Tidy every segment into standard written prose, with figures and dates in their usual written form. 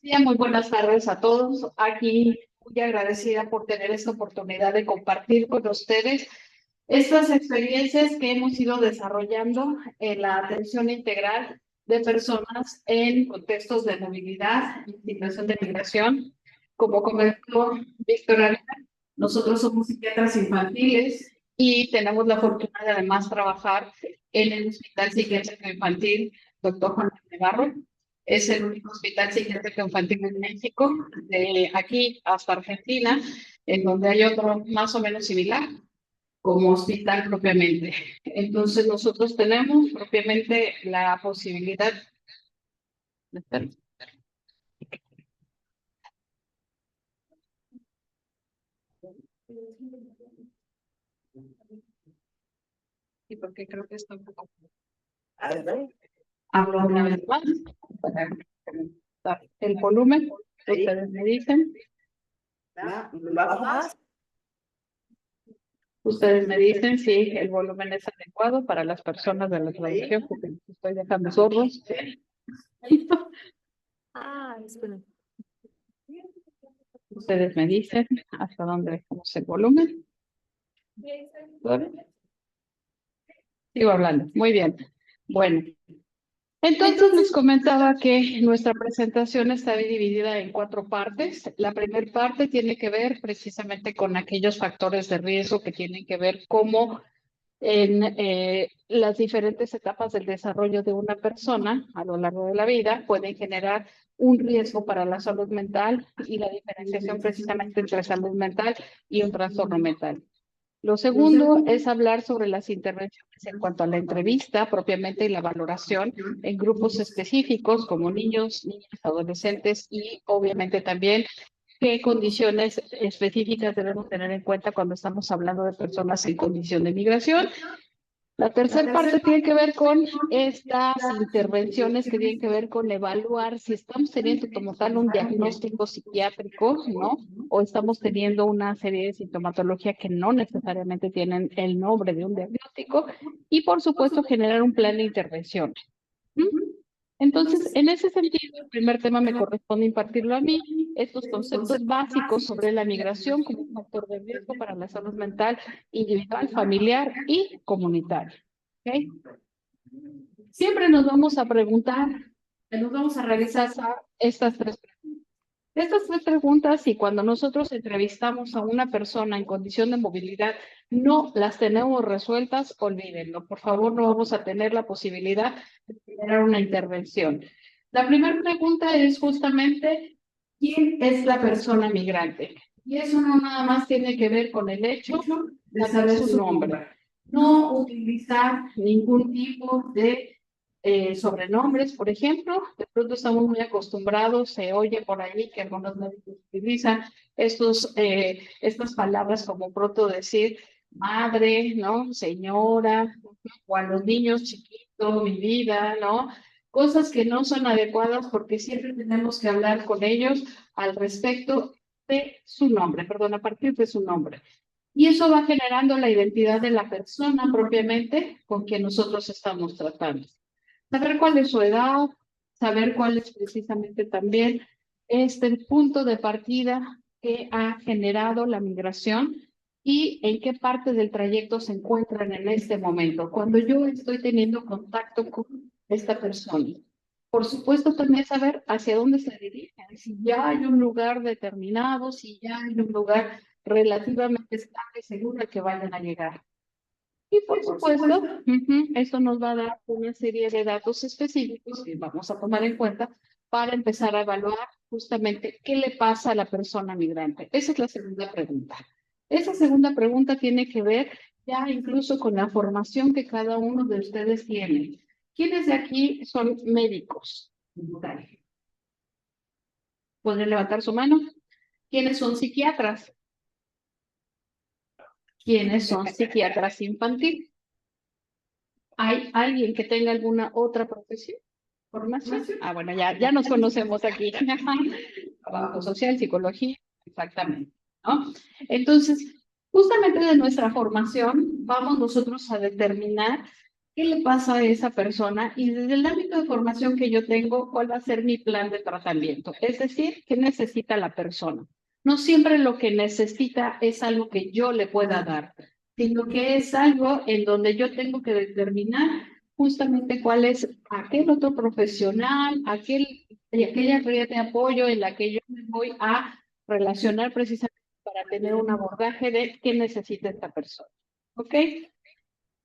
día, muy buenas tardes a todos. Aquí muy agradecida por tener esta oportunidad de compartir con ustedes estas experiencias que hemos ido desarrollando en la atención integral de personas en contextos de movilidad y situación de migración. Como comentó Víctor Ávila, nosotros somos psiquiatras infantiles y tenemos la fortuna de además trabajar en el Hospital Psiquiátrico Infantil Dr. Juan Navarro. Es el único hospital psiquiátrico infantil en México, de aquí hasta Argentina, en donde hay otro más o menos similar, como hospital propiamente. Entonces, nosotros tenemos propiamente la posibilidad. Y porque creo que está un poco. Hablo una vez más para incrementar el volumen. Ustedes me dicen. Ustedes me dicen si el volumen es adecuado para las personas de la traducción, porque los estoy dejando sordos. Espera. Ustedes me dicen hasta dónde dejamos el volumen. Sigo hablando. Muy bien. Bueno, entonces les comentaba que nuestra presentación está dividida en 4 partes. La primera parte tiene que ver precisamente con aquellos factores de riesgo que tienen que ver cómo en las diferentes etapas del desarrollo de una persona a lo largo de la vida pueden generar un riesgo para la salud mental y la diferenciación precisamente entre salud mental y un trastorno mental. Lo segundo es hablar sobre las intervenciones en cuanto a la entrevista propiamente y la valoración en grupos específicos como niños, niñas, adolescentes y obviamente también qué condiciones específicas debemos tener en cuenta cuando estamos hablando de personas en condición de migración. La tercera parte tiene que ver con estas intervenciones que tienen que ver con evaluar si estamos teniendo como tal un diagnóstico psiquiátrico, ¿no? O estamos teniendo una serie de sintomatología que no necesariamente tienen el nombre de un diagnóstico y por supuesto generar un plan de intervención. Entonces, en ese sentido, el primer tema me corresponde impartirlo a mí, estos conceptos básicos sobre la migración como un factor de riesgo para la salud mental individual, familiar y comunitaria. ¿Okay? Siempre nos vamos a preguntar, nos vamos a realizar estas 3 preguntas. Estas 3 preguntas, y cuando nosotros entrevistamos a una persona en condición de movilidad, no las tenemos resueltas, olvídenlo. Por favor, no vamos a tener la posibilidad de generar una intervención. La primera pregunta es justamente, ¿quién es la persona migrante? Y eso no nada más tiene que ver con el hecho de saber su nombre. No utilizar ningún tipo de sobrenombres, por ejemplo. De pronto estamos muy acostumbrados, se oye por ahí que algunos médicos utilizan estas palabras como pronto decir madre, ¿no? Señora, o a los niños chiquitos, mi vida, ¿no? Cosas que no son adecuadas porque siempre tenemos que hablar con ellos al respecto de su nombre, perdón, a partir de su nombre. Y eso va generando la identidad de la persona propiamente con quien nosotros estamos tratando. Saber cuál es su edad, saber cuál es precisamente también este punto de partida que ha generado la migración y en qué parte del trayecto se encuentran en este momento, cuando yo estoy teniendo contacto con esta persona. Por supuesto, también saber hacia dónde se dirigen, si ya hay un lugar determinado, si ya hay un lugar relativamente estable y seguro al que vayan a llegar. Y por supuesto, esto nos va a dar una serie de datos específicos que vamos a tomar en cuenta para empezar a evaluar justamente qué le pasa a la persona migrante. Esa es la segunda pregunta. Esa segunda pregunta tiene que ver ya incluso con la formación que cada uno de ustedes tiene. ¿Quiénes de aquí son médicos? ¿Pueden levantar su mano? ¿Quiénes son psiquiatras? ¿Quiénes son psiquiatras infantiles? ¿Hay alguien que tenga alguna otra profesión? ¿Formación? Ah, bueno, ya nos conocemos aquí. Trabajo social, psicología, exactamente, ¿no? Entonces, justamente de nuestra formación vamos nosotros a determinar qué le pasa a esa persona y desde el ámbito de formación que yo tengo, cuál va a ser mi plan de tratamiento. Es decir, qué necesita la persona. No siempre lo que necesita es algo que yo le pueda dar, sino que es algo en donde yo tengo que determinar justamente cuál es aquel otro profesional, aquella red de apoyo en la que yo me voy a relacionar precisamente para tener un abordaje de qué necesita esta persona. ¿Ok?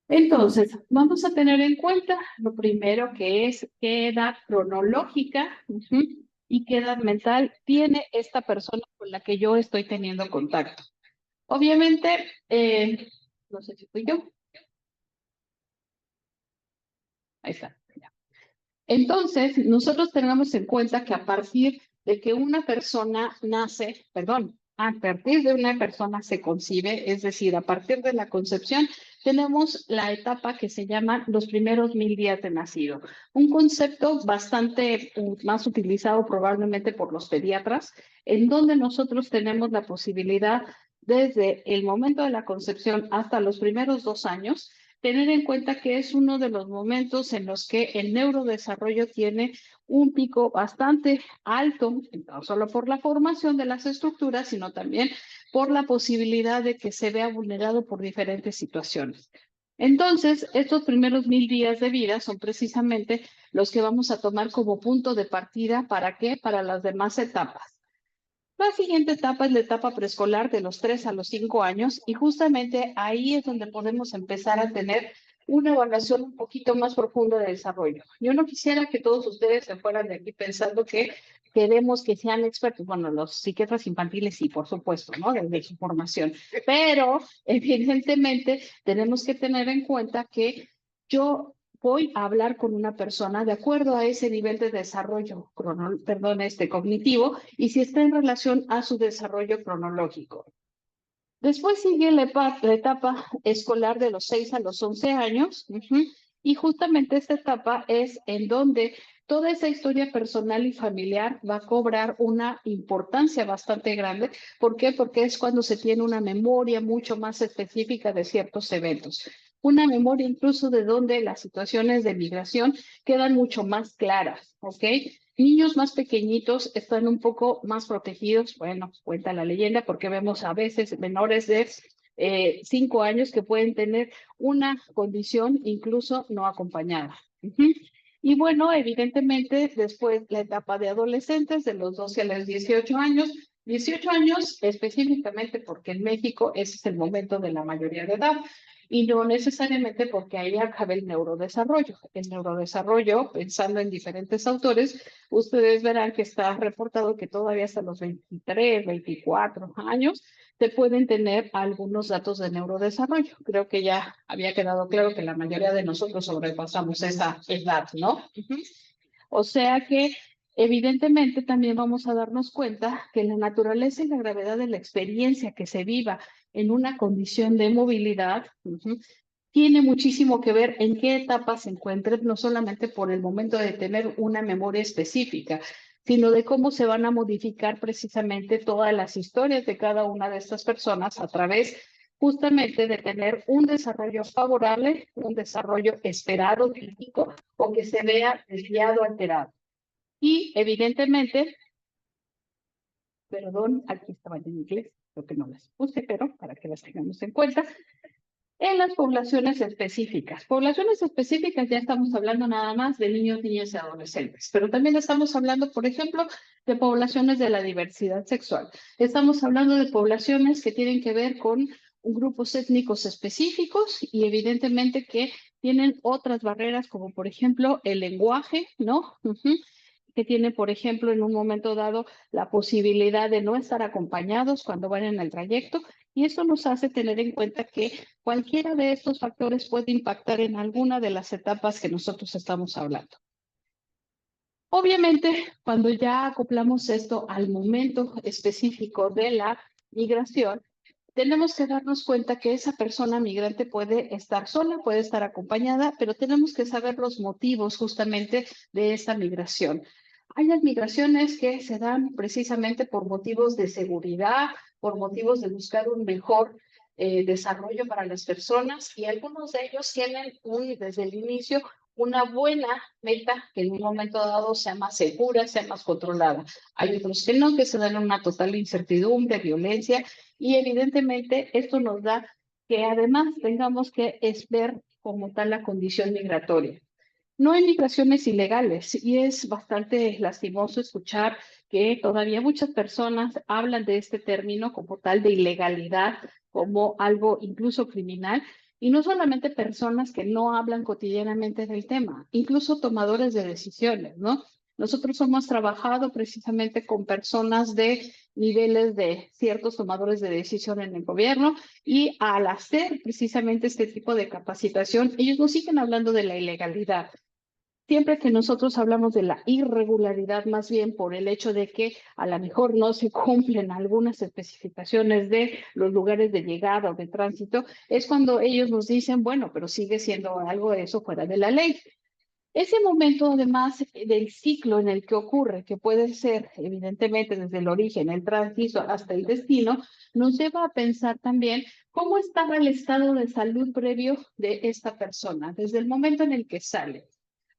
Entonces, vamos a tener en cuenta lo primero que es qué edad cronológica y qué edad mental tiene esta persona con la que yo estoy teniendo contacto. Obviamente, no sé si fui yo, ahí está. Entonces, nosotros tenemos en cuenta que a partir de que una persona nace, perdón, a partir de una persona se concibe, es decir, a partir de la concepción, tenemos la etapa que se llama los primeros 1000 días de nacido. Un concepto bastante más utilizado probablemente por los pediatras, en donde nosotros tenemos la posibilidad desde el momento de la concepción hasta los primeros 2 años tener en cuenta que es uno de los momentos en los que el neurodesarrollo tiene un pico bastante alto, no solo por la formación de las estructuras, sino también por la posibilidad de que se vea vulnerado por diferentes situaciones. Entonces, estos primeros 1000 días de vida son precisamente los que vamos a tomar como punto de partida. ¿Para qué? Para las demás etapas. La siguiente etapa es la etapa preescolar de los 3 a los 5 años y justamente ahí es donde podemos empezar a tener una evaluación un poquito más profunda de desarrollo. Yo no quisiera que todos ustedes se fueran de aquí pensando que queremos que sean expertos. Bueno, los psiquiatras infantiles sí, por supuesto, ¿no? Desde su formación. Pero evidentemente tenemos que tener en cuenta que yo voy a hablar con una persona de acuerdo a ese nivel de desarrollo cognitivo y si está en relación a su desarrollo cronológico. Después sigue la etapa escolar de los 6 a los 11 años y justamente esta etapa es en donde toda esa historia personal y familiar va a cobrar una importancia bastante grande. ¿Por qué? Porque es cuando se tiene una memoria mucho más específica de ciertos eventos. Una memoria incluso de donde las situaciones de migración quedan mucho más claras, ¿ok? Niños más pequeñitos están un poco más protegidos, bueno, cuenta la leyenda, porque vemos a veces menores de 5 años que pueden tener una condición incluso no acompañada. Y bueno, evidentemente, después la etapa de adolescentes, de los 12 a los 18 años, 18 años específicamente porque en México ese es el momento de la mayoría de edad y no necesariamente porque ahí acabe el neurodesarrollo. El neurodesarrollo, pensando en diferentes autores, ustedes verán que está reportado que todavía hasta los 23, 24 años se pueden tener algunos datos de neurodesarrollo. Creo que ya había quedado claro que la mayoría de nosotros sobrepasamos esa edad, ¿no? O sea que evidentemente también vamos a darnos cuenta que la naturaleza y la gravedad de la experiencia que se viva en una condición de movilidad tiene muchísimo que ver en qué etapa se encuentren, no solamente por el momento de tener una memoria específica, sino de cómo se van a modificar precisamente todas las historias de cada una de estas personas a través justamente de tener un desarrollo favorable, un desarrollo esperado, crítico, o que se vea desviado, alterado. Y evidentemente, perdón, aquí estaba en inglés, creo que no las puse, pero para que las tengamos en cuenta, en las poblaciones específicas. Poblaciones específicas ya estamos hablando nada más de niños, niñas y adolescentes, pero también estamos hablando, por ejemplo, de poblaciones de la diversidad sexual. Estamos hablando de poblaciones que tienen que ver con grupos étnicos específicos y evidentemente que tienen otras barreras como por ejemplo el lenguaje, ¿no? Que tiene, por ejemplo, en un momento dado la posibilidad de no estar acompañados cuando van en el trayecto, y eso nos hace tener en cuenta que cualquiera de estos factores puede impactar en alguna de las etapas que nosotros estamos hablando. Obviamente, cuando ya acoplamos esto al momento específico de la migración, tenemos que darnos cuenta que esa persona migrante puede estar sola, puede estar acompañada, pero tenemos que saber los motivos justamente de esta migración. Hay las migraciones que se dan precisamente por motivos de seguridad, por motivos de buscar un mejor desarrollo para las personas y algunos de ellos tienen desde el inicio una buena meta que en un momento dado sea más segura, sea más controlada. Hay otros que no, que se dan una total incertidumbre, violencia, y evidentemente esto nos da que además tengamos que ver como tal la condición migratoria. No hay migraciones ilegales y es bastante lastimoso escuchar que todavía muchas personas hablan de este término como tal de ilegalidad, como algo incluso criminal, y no solamente personas que no hablan cotidianamente del tema, incluso tomadores de decisiones, ¿no? Nosotros hemos trabajado precisamente con personas de niveles de ciertos tomadores de decisión en el gobierno y al hacer precisamente este tipo de capacitación, ellos nos siguen hablando de la ilegalidad. Siempre que nosotros hablamos de la irregularidad, más bien por el hecho de que a lo mejor no se cumplen algunas especificaciones de los lugares de llegada o de tránsito, es cuando ellos nos dicen, bueno, pero sigue siendo algo de eso fuera de la ley. Ese momento, además del ciclo en el que ocurre, que puede ser evidentemente desde el origen, el tránsito hasta el destino, nos lleva a pensar también cómo estaba el estado de salud previo de esta persona, desde el momento en el que sale.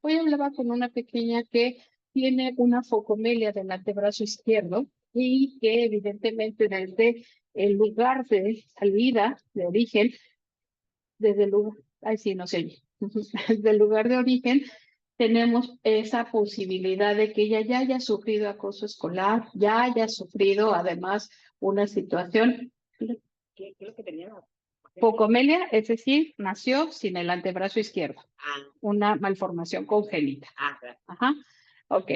Hoy hablaba con una pequeña que tiene una focomelia del antebrazo izquierdo y que evidentemente desde el lugar de salida, de origen, desde el lugar, ay sí, no sé, oye. Desde el lugar de origen, tenemos esa posibilidad de que ella ya haya sufrido acoso escolar, ya haya sufrido además una situación. ¿Qué es lo que tenía? Focomelia, es decir, nació sin el antebrazo izquierdo, una malformación congénita. Ajá, ok.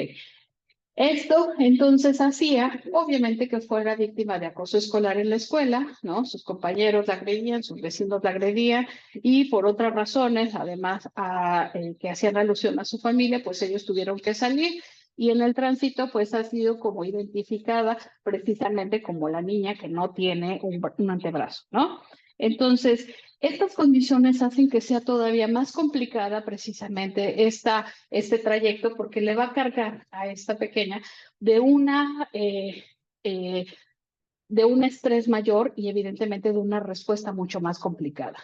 Esto entonces hacía, obviamente, que fuera víctima de acoso escolar en la escuela, ¿no? Sus compañeros la agredían, sus vecinos la agredían y por otras razones, además que hacían alusión a su familia, pues ellos tuvieron que salir y en el tránsito pues ha sido como identificada precisamente como la niña que no tiene un antebrazo, ¿no? Entonces, estas condiciones hacen que sea todavía más complicada precisamente este trayecto porque le va a cargar a esta pequeña de eh, de un estrés mayor y evidentemente de una respuesta mucho más complicada.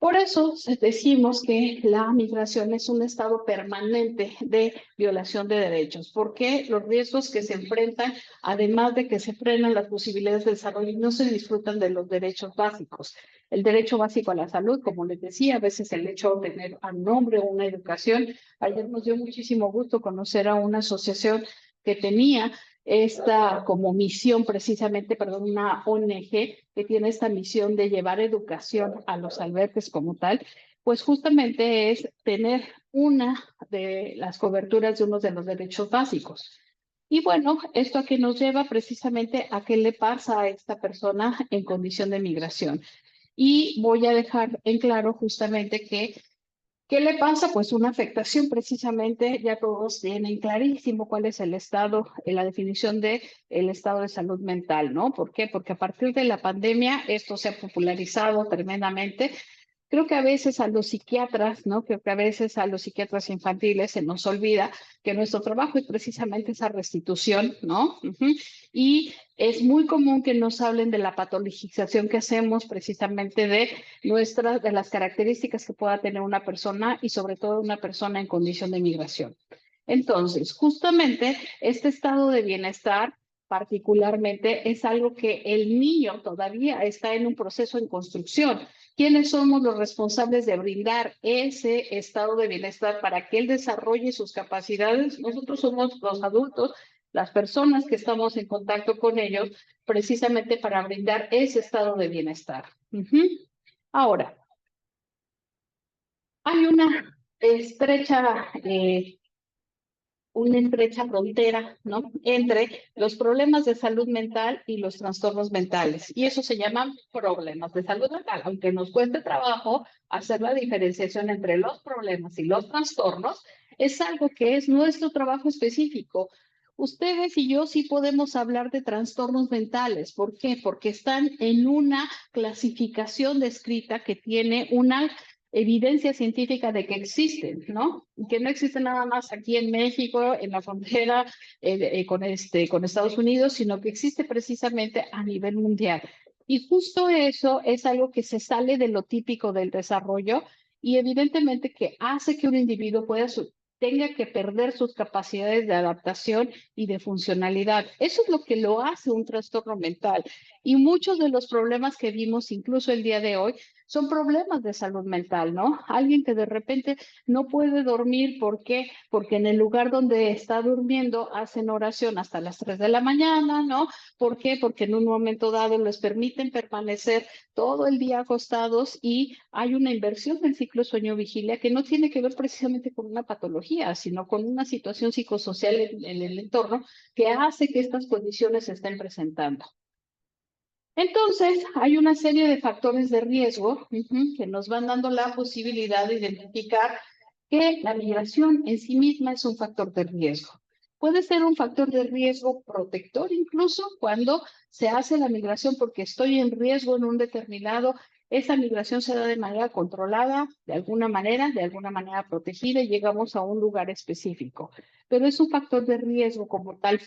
Por eso decimos que la migración es un estado permanente de violación de derechos, porque los riesgos que se enfrentan, además de que se frenan las posibilidades de desarrollo y no se disfrutan de los derechos básicos. El derecho básico a la salud, como les decía, a veces el hecho de tener a nombre una educación. Ayer nos dio muchísimo gusto conocer a una asociación que tenía esta como misión precisamente, perdón, una ONG que tiene esta misión de llevar educación a los albergues como tal, pues justamente es tener una de las coberturas de uno de los derechos básicos. Y bueno, esto a que nos lleva precisamente a qué le pasa a esta persona en condición de migración. Y voy a dejar en claro justamente que ¿qué le pasa? Pues una afectación precisamente, ya todos tienen clarísimo cuál es el estado, la definición de el estado de salud mental, ¿no? ¿Por qué? Porque a partir de la pandemia esto se ha popularizado tremendamente. Creo que a veces a los psiquiatras, ¿no? Creo que a veces a los psiquiatras infantiles se nos olvida que nuestro trabajo es precisamente esa restitución, ¿no? Y es muy común que nos hablen de la patologización que hacemos precisamente de las características que pueda tener una persona y sobre todo una persona en condición de migración. Entonces, justamente este estado de bienestar particularmente es algo que el niño todavía está en un proceso en construcción. ¿Quiénes somos los responsables de brindar ese estado de bienestar para que él desarrolle sus capacidades? Nosotros somos los adultos, las personas que estamos en contacto con ellos, precisamente para brindar ese estado de bienestar. Ahora, hay una estrecha frontera, ¿no? Entre los problemas de salud mental y los trastornos mentales. Y eso se llaman problemas de salud mental. Aunque nos cueste trabajo hacer la diferenciación entre los problemas y los trastornos, es algo que es nuestro trabajo específico. Ustedes y yo sí podemos hablar de trastornos mentales. ¿Por qué? Porque están en una clasificación descrita que tiene una evidencia científica de que existen, ¿no? Que no existen nada más aquí en México, en la frontera con Estados Unidos, sino que existe precisamente a nivel mundial. Y justo eso es algo que se sale de lo típico del desarrollo y evidentemente que hace que un individuo tenga que perder sus capacidades de adaptación y de funcionalidad. Eso es lo que lo hace un trastorno mental. Y muchos de los problemas que vimos incluso el día de hoy son problemas de salud mental, ¿no? Alguien que de repente no puede dormir, ¿por qué? Porque en el lugar donde está durmiendo hacen oración hasta las 3 de la mañana, ¿no? ¿Por qué? Porque en un momento dado les permiten permanecer todo el día acostados y hay una inversión del ciclo sueño-vigilia que no tiene que ver precisamente con una patología, sino con una situación psicosocial en el entorno que hace que estas condiciones se estén presentando. Entonces, hay una serie de factores de riesgo que nos van dando la posibilidad de identificar que la migración en sí misma es un factor de riesgo. Puede ser un factor de riesgo protector incluso cuando se hace la migración porque estoy en riesgo en un determinado, esa migración se da de manera controlada, de alguna manera protegida y llegamos a un lugar específico. Pero es un factor de riesgo como tal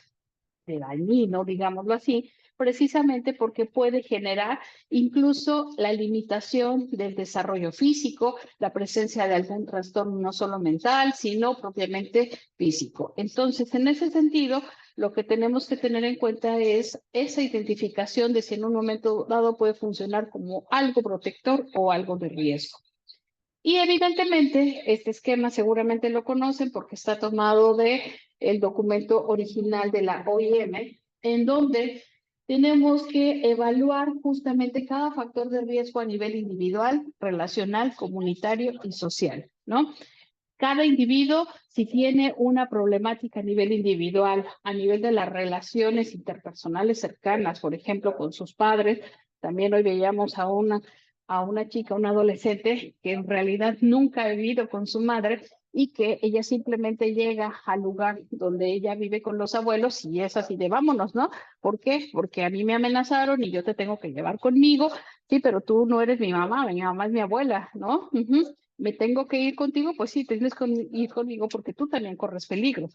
de dañino, digámoslo así, precisamente porque puede generar incluso la limitación del desarrollo físico, la presencia de algún trastorno no solo mental, sino propiamente físico. Entonces, en ese sentido, lo que tenemos que tener en cuenta es esa identificación de si en un momento dado puede funcionar como algo protector o algo de riesgo. Y evidentemente, este esquema seguramente lo conocen porque está tomado de el documento original de la OIM, en donde tenemos que evaluar justamente cada factor de riesgo a nivel individual, relacional, comunitario y social, ¿no? Cada individuo, si tiene una problemática a nivel individual, a nivel de las relaciones interpersonales cercanas, por ejemplo, con sus padres, también hoy veíamos a una chica, una adolescente, que en realidad nunca ha vivido con su madre y que ella simplemente llega al lugar donde ella vive con los abuelos y es así de vámonos, ¿no? ¿Por qué? Porque a mí me amenazaron y yo te tengo que llevar conmigo. Sí, pero tú no eres mi mamá es mi abuela, ¿no? ¿Me tengo que ir contigo? Pues sí, tienes que ir conmigo porque tú también corres peligro.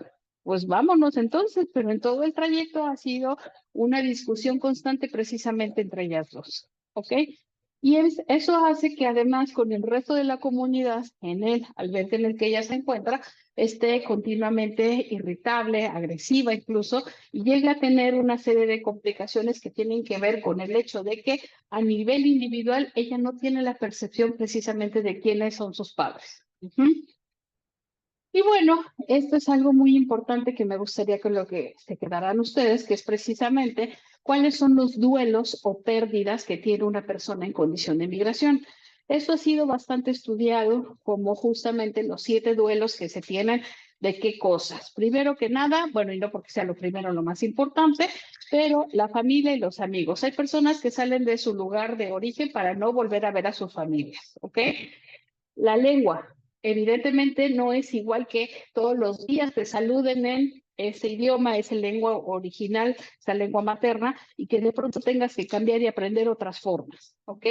Pues vámonos entonces, pero en todo el trayecto ha sido una discusión constante precisamente entre ellas dos, ¿ok? Y eso hace que además con el resto de la comunidad, en el albergue en el que ella se encuentra, esté continuamente irritable, agresiva incluso, y llegue a tener una serie de complicaciones que tienen que ver con el hecho de que a nivel individual ella no tiene la percepción precisamente de quiénes son sus padres. Y bueno, esto es algo muy importante que me gustaría que lo que se quedaran ustedes, que es precisamente cuáles son los duelos o pérdidas que tiene una persona en condición de migración. Esto ha sido bastante estudiado como justamente los 7 duelos que se tienen de qué cosas. Primero que nada, bueno, y no porque sea lo primero lo más importante, pero la familia y los amigos. Hay personas que salen de su lugar de origen para no volver a ver a sus familias, ¿ok? La lengua, evidentemente, no es igual que todos los días te saluden en ese idioma, esa lengua original, esa lengua materna, y que de pronto tengas que cambiar y aprender otras formas, ¿ok?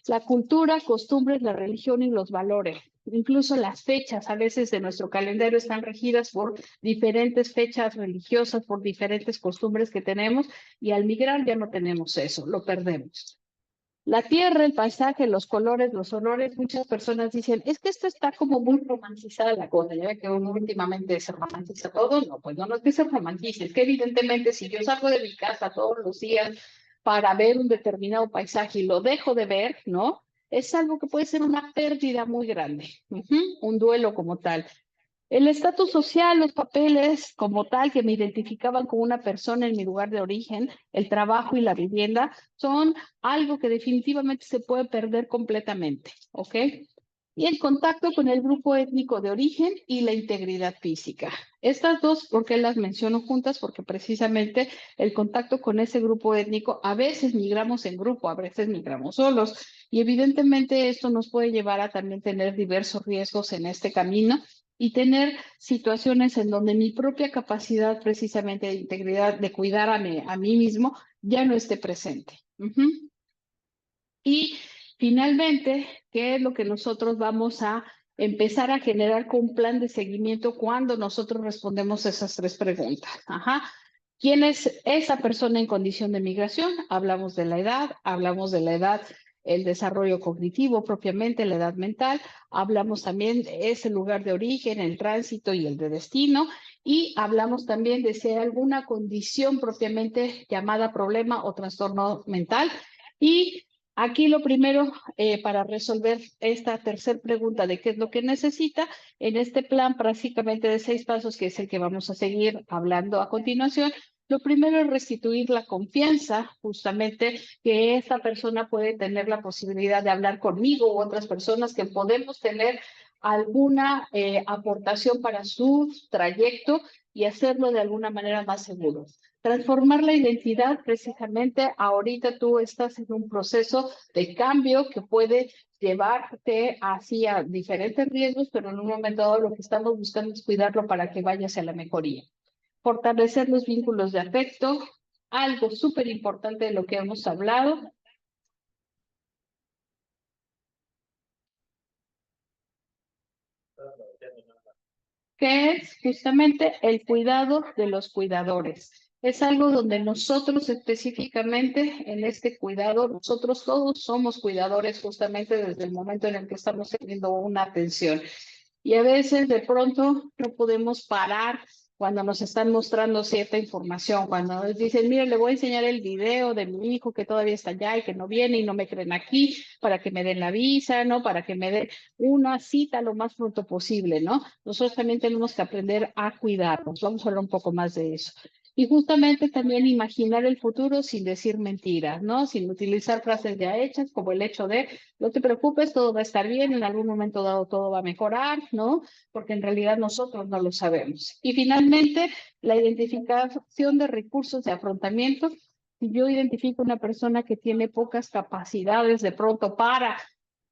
La cultura, costumbres, la religión y los valores. Incluso las fechas a veces de nuestro calendario están regidas por diferentes fechas religiosas, por diferentes costumbres que tenemos, y al migrar ya no tenemos eso, lo perdemos. La tierra, el paisaje, los colores, los olores, muchas personas dicen, es que esto está como muy romantizada la cosa, ya ve que últimamente se romantiza todo, no, pues no es que se romantice, es que evidentemente si yo salgo de mi casa todos los días para ver un determinado paisaje y lo dejo de ver, ¿no? Es algo que puede ser una pérdida muy grande, un duelo como tal. El estatus social, los papeles como tal que me identificaban como una persona en mi lugar de origen, el trabajo y la vivienda, son algo que definitivamente se puede perder completamente, ¿ok? Y el contacto con el grupo étnico de origen y la integridad física. Estas dos, ¿por qué las menciono juntas? Porque precisamente el contacto con ese grupo étnico, a veces migramos en grupo, a veces migramos solos, y evidentemente esto nos puede llevar a también tener diversos riesgos en este camino y tener situaciones en donde mi propia capacidad precisamente de integridad, de cuidar a mí mismo, ya no esté presente. Y finalmente, ¿qué es lo que nosotros vamos a empezar a generar con un plan de seguimiento cuando nosotros respondemos esas 3 preguntas? ¿Quién es esa persona en condición de migración? Hablamos de la edad, el desarrollo cognitivo propiamente, la edad mental, hablamos también de ese lugar de origen, el tránsito y el de destino, y hablamos también de si hay alguna condición propiamente llamada problema o trastorno mental. Y aquí lo primero, para resolver esta tercera pregunta de qué es lo que necesita, en este plan prácticamente de 6 pasos, que es el que vamos a seguir hablando a continuación, lo primero es restituir la confianza, justamente que esta persona puede tener la posibilidad de hablar conmigo u otras personas, que podemos tener alguna aportación para su trayecto y hacerlo de alguna manera más seguro. Transformar la identidad, precisamente ahorita tú estás en un proceso de cambio que puede llevarte hacia diferentes riesgos, pero en un momento dado lo que estamos buscando es cuidarlo para que vaya hacia la mejoría. Fortalecer los vínculos de afecto, algo súper importante de lo que hemos hablado, que es justamente el cuidado de los cuidadores. Es algo donde nosotros específicamente en este cuidado, nosotros todos somos cuidadores justamente desde el momento en el que estamos teniendo una atención. Y a veces de pronto no podemos parar cuando nos están mostrando cierta información, cuando nos dicen, mire, le voy a enseñar el video de mi hijo que todavía está allá y que no viene y no me creen aquí, para que me den la visa, ¿no? Para que me den una cita lo más pronto posible, ¿no? Nosotros también tenemos que aprender a cuidarnos. Vamos a hablar un poco más de eso. Y justamente también imaginar el futuro sin decir mentiras, ¿no? Sin utilizar frases ya hechas, como el hecho de no te preocupes, todo va a estar bien, en algún momento dado todo va a mejorar, ¿no? Porque en realidad nosotros no lo sabemos. Y finalmente, la identificación de recursos de afrontamiento. Si yo identifico una persona que tiene pocas capacidades de pronto para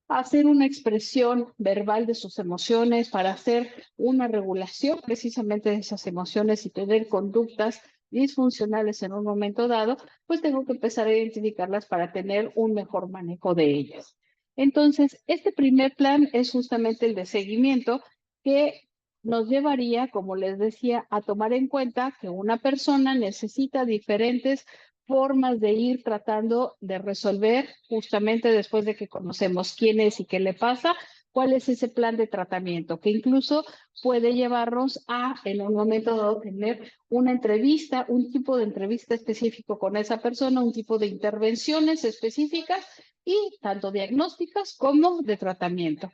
hacer una expresión verbal de sus emociones, para hacer una regulación precisamente de esas emociones y tener conductas disfuncionales en un momento dado, pues tengo que empezar a identificarlas para tener un mejor manejo de ellas. Entonces, este primer plan es justamente el de seguimiento, que nos llevaría, como les decía, a tomar en cuenta que una persona necesita diferentes formas de ir tratando de resolver, justamente después de que conocemos quién es y qué le pasa, cuál es ese plan de tratamiento, que incluso puede llevarnos a, en un momento dado, tener una entrevista, un tipo de entrevista específico con esa persona, un tipo de intervenciones específicas y tanto diagnósticas como de tratamiento.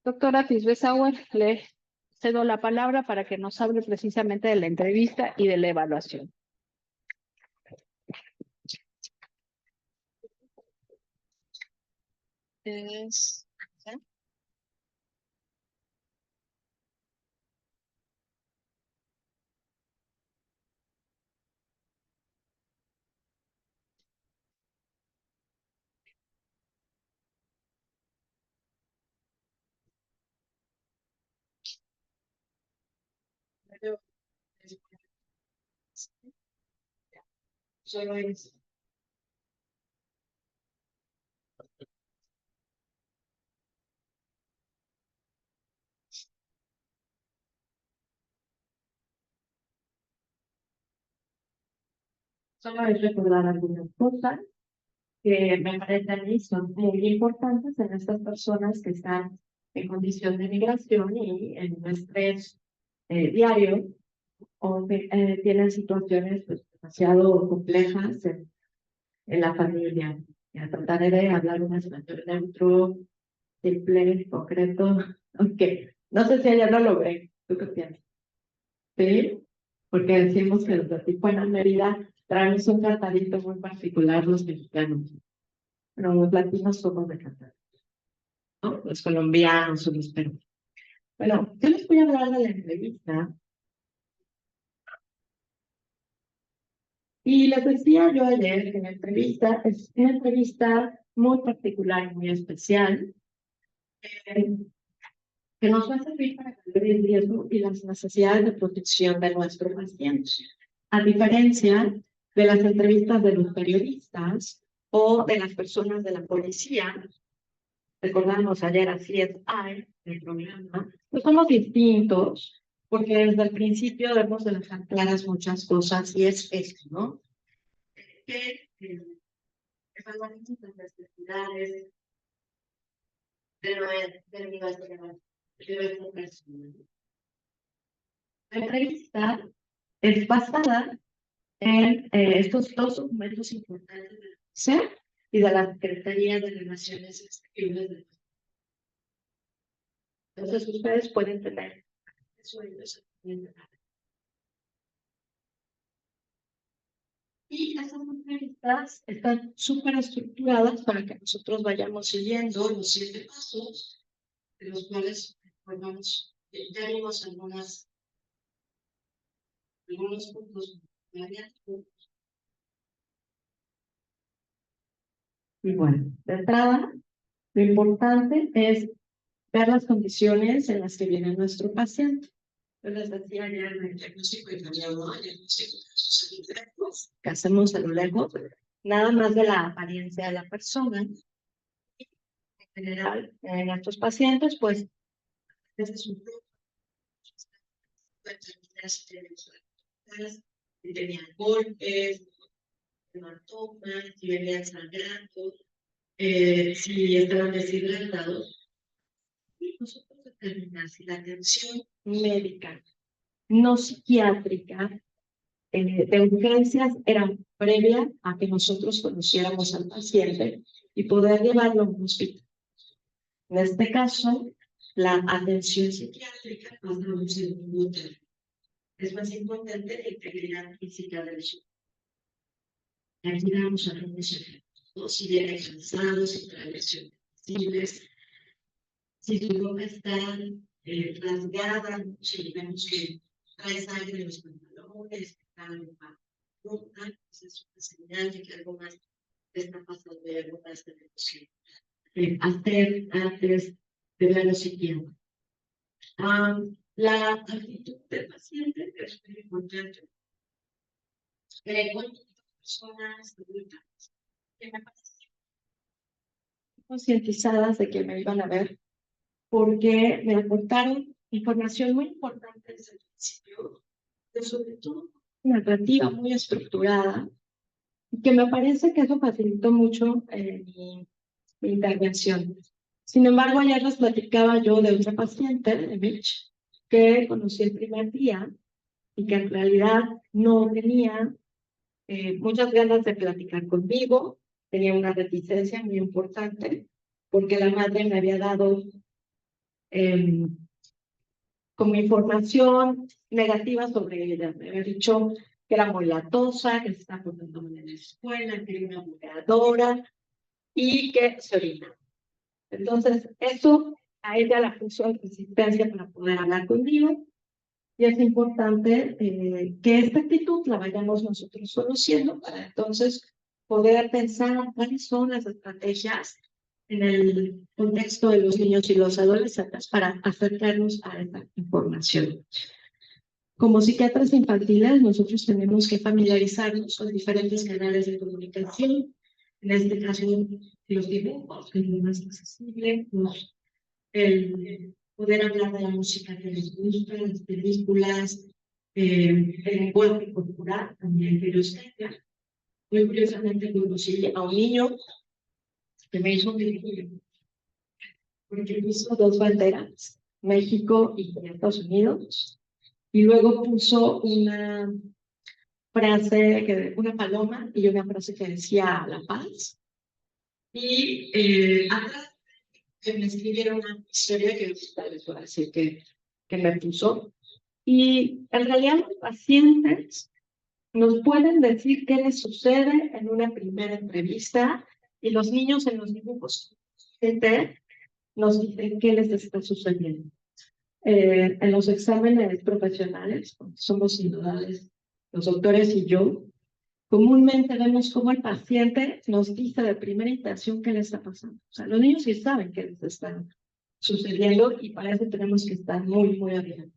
Doctora Tisbesauer, le cedo la palabra para que nos hable precisamente de la entrevista y de la evaluación. Es, ¿sí? Yo- Solo es, solo es recordar algunas cosas que me parecen a mí son muy importantes en estas personas que están en condición de migración y en un estrés diario o que tienen situaciones pues, demasiado complejas en la familia. Ya trataré de hablar un español neutro, simple, concreto, aunque no sé si allá no lo ven. ¿Tú qué piensas? Sí, porque decimos que los de Tijuana, Mérida, traemos un tratadito muy particular los mexicanos, pero los latinos somos de cantar, ¿no? Los colombianos o los peruanos. Bueno, yo les voy a hablar de la entrevista. Y les decía yo ayer que la entrevista es una entrevista muy particular, muy especial, eh, que nos va a servir para entender el riesgo y las necesidades de protección de nuestros pacientes. A diferencia de las entrevistas de los periodistas o de las personas de la policía, recordamos ayer a CSI, el programa, pues somos distintos porque desde el principio debemos de dejar claras muchas cosas, y es esto, ¿no? Que evaluamos las necesidades de nuestra persona. La entrevista es basada en estos dos documentos importantes de la SEP y de la Secretaría de Relaciones Exteriores. Entonces, ustedes pueden tener eso en los. Y esas entrevistas están súper estructuradas para que nosotros vayamos siguiendo los 7 pasos, de los cuales pues vamos, ya vimos algunos puntos. Y bueno, de entrada, lo importante es ver las condiciones en las que viene nuestro paciente. Yo les decía ya en el diagnóstico detallado, el diagnóstico de sus efectos, que hacemos a lo lejos, nada más de la apariencia de la persona. En general, en estos pacientes, pues, este es un grupo, si tenían golpes, hematomas, si venían sangrando, si estaban deshidratados. Y nosotros determinamos si la atención médica no psiquiátrica de urgencias era previa a que nosotros conociéramos al paciente y poder llevarlo a un hospital. En este caso, la atención psiquiátrica pasa a un segundo término. Es más importante la integridad física del sujeto. Aquí damos algunos ejemplos. Si viene cansado, si trae lesiones visibles, si su ropa está rasgada, si vemos que trae sangre en los pantalones, que está en la ropa, esa es una señal de que algo más está pasando y algo más tenemos que hacer antes de verlo psiquiatra. La actitud del paciente es muy importante. Con personas adultas que me parecen concientizadas de que me iban a ver, porque me aportaron información muy importante desde el principio, pero sobre todo una narrativa muy estructurada, que me parece que eso facilitó mucho mi intervención. Sin embargo, ayer les platicaba yo de otra paciente, de Mitch, que conocí el primer día y que en realidad no tenía muchas ganas de platicar conmigo, tenía una reticencia muy importante, porque la madre me había dado como información negativa sobre ella. Me había dicho que era muy latosa, que se está portando mal en la escuela, que era una buleadora y que se orina. Entonces, eso a ella la puso en resistencia para poder hablar conmigo. Y es importante que esta actitud la vayamos nosotros conociendo para entonces poder pensar cuáles son las estrategias en el contexto de los niños y los adolescentes para acercarnos a esta información. Como psiquiatras infantiles, nosotros tenemos que familiarizarnos con diferentes canales de comunicación. En este caso, los dibujos, que es lo más accesible, el poder hablar de la música que les gusta, las películas, el lenguaje corporal también que ellos tengan. Muy curiosamente conocí a un niño que me hizo un dibujo, porque puso 2 banderas, México y Estados Unidos, y luego puso una frase, una paloma y una frase que decía La Paz, y atrás que me escribieron una historia que les voy a decir que me puso. Y en realidad los pacientes nos pueden decir qué les sucede en una primera entrevista y los niños en los dibujos nos dicen qué les está sucediendo. En los exámenes profesionales, somos individuales, los doctores y yo, comúnmente vemos cómo el paciente nos dice de primera intención qué le está pasando. O sea, los niños sí saben qué les está sucediendo y para eso tenemos que estar muy, muy atentos.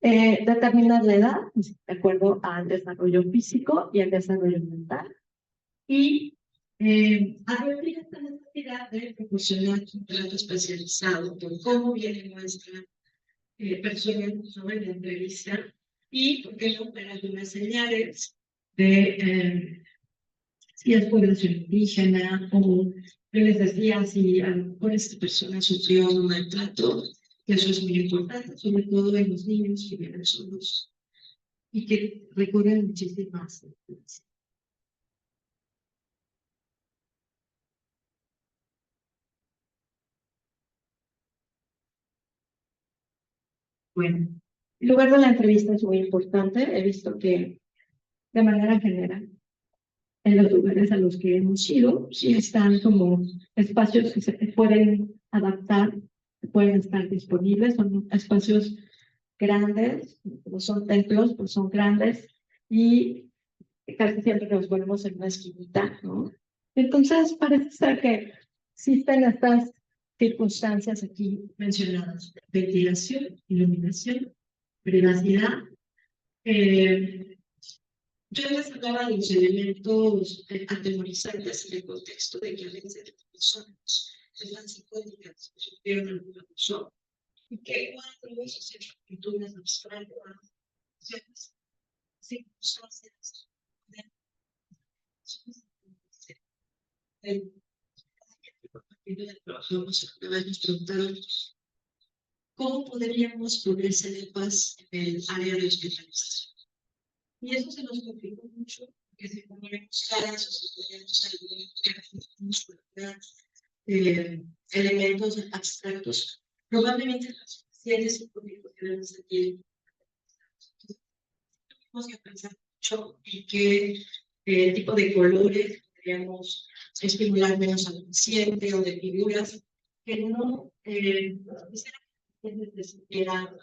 Determinar la edad, de acuerdo al desarrollo físico y al desarrollo mental. Y advertir esta necesidad de proporcionar un trato especializado por cómo viene nuestra personal sobre la entrevista y, por qué no, ver algunas señales de si es población indígena o yo les decía si a lo mejor esta persona sufrió un maltrato, que eso es muy importante, sobre todo en los niños que viven solos y que recurren muchísimas. Bueno, el lugar de la entrevista es muy importante. He visto que de manera general en los lugares a los que hemos ido, sí están como espacios que se pueden adaptar, que pueden estar disponibles, son espacios grandes, no son templos, pues son grandes y casi siempre nos ponemos en una esquinita, ¿no? Entonces parece ser que existen estas circunstancias aquí mencionadas: ventilación, iluminación, privacidad. Yo les hablaba de los elementos atemorizantes en el contexto de que a veces las personas están psicóticas, que sufrieron algún abuso, y que cuando esas escrituras abstractas, ciertas circunstancias, trabajamos una vez nos preguntaron cómo podríamos ponerse de paz en el área de hospitalización. Y eso se nos complicó mucho, porque si ponemos caras o si ponemos elementos abstractos, probablemente los pacientes psicólogos que vemos aquí tenemos que pensar mucho en qué tipo de colores podríamos estimular menos al paciente o de figuras que no quisiera.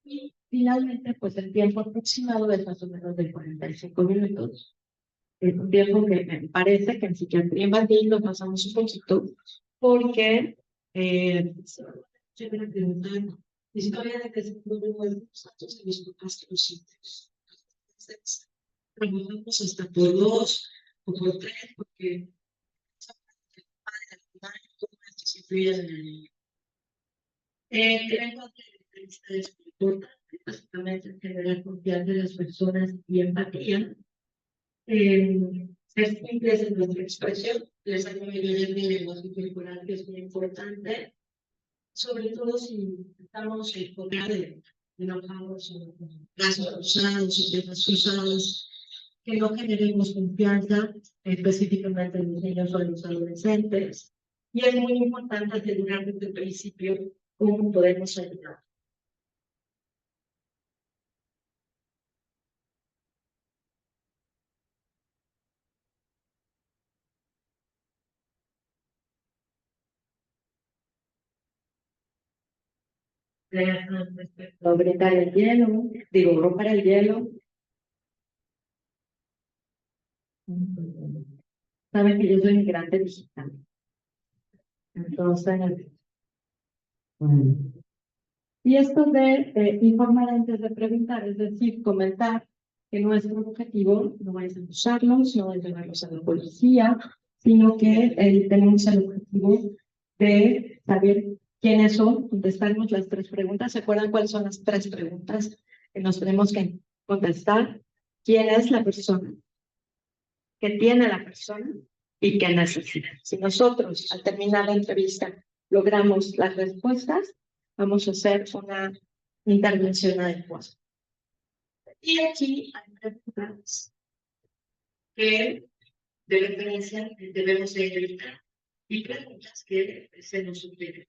Y finalmente, pues el tiempo aproximado es más o menos de 45 minutos. Es un tiempo que me parece que en psiquiatría infantil nos pasamos un poquito porque yo me preguntan historia de que se pueden ver los datos de los papás que los sienten. Entonces, trabajamos hasta por 2 o por 3 porque se influye en el niño. Creo que la entrevista es muy importante, básicamente generar confianza en las personas y empatía. Ser simples en nuestra expresión, les ayuda a leer mi lenguaje corporal, que es muy importante, sobre todo si estamos en contra de enojados o brazos cruzados o piernas cruzadas, que no generemos confianza, específicamente en los niños o en los adolescentes. Y es muy importante asegurar desde el principio cómo podemos ayudar. Respecto a apretar el hielo, digo, romper el hielo. Saben que yo soy migrante digital. Entonces, bueno. Y esto de informar antes de preguntar, es decir, comentar que nuestro objetivo no es acusarlos, no es llevarlos a la policía, sino que tenemos el objetivo de saber quiénes son, contestarnos las 3 preguntas. ¿Se acuerdan cuáles son las 3 preguntas que nos tenemos que contestar? ¿Quién es la persona? ¿Qué tiene la persona? ¿Y qué necesita? Si nosotros, al terminar la entrevista, logramos las respuestas, vamos a hacer una intervención adecuada. Y aquí hay preguntas que de referencia debemos evitar y preguntas que se nos sugieren.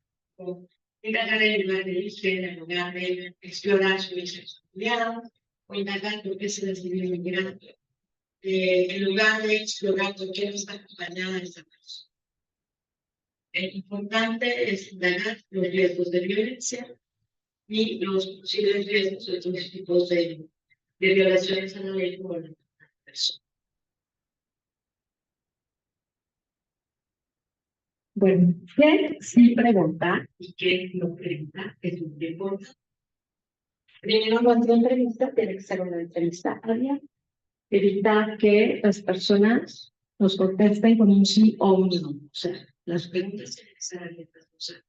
Indagar el lugar de origen, el lugar de explorar su origen familiar, o indagar por qué se decidió emigrar, en lugar de explorar por qué no está acompañada esa persona. Importante es indagar los riesgos de violencia y los posibles riesgos de otros tipos de violaciones a la ley por la persona. Bueno, ¿qué sí preguntar y qué no preguntar? Es muy importante. Primero, nuestra entrevista tiene que ser una entrevista abierta. Evitar que las personas nos contesten con un sí o un no. O sea, las preguntas tienen que ser abiertas. O sea,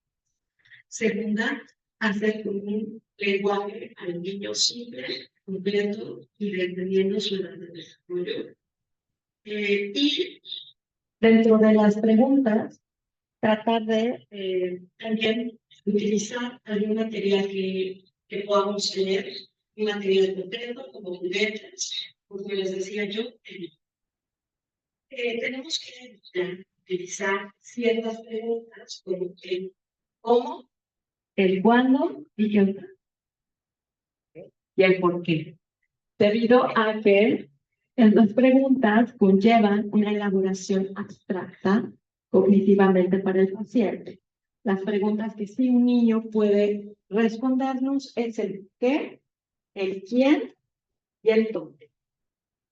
segunda, hacer un lenguaje al niño simple, completo y dependiendo su edad de desarrollo. Y dentro de las preguntas, tratar de también utilizar algún material que podamos leer, un material concreto como juguetes, como les decía yo, tenemos que evitar utilizar ciertas preguntas como el cómo, el cuándo y el por qué, debido a que estas preguntas conllevan una elaboración abstracta cognitivamente para el paciente. Las preguntas que sí un niño puede respondernos es el qué, el quién y el dónde.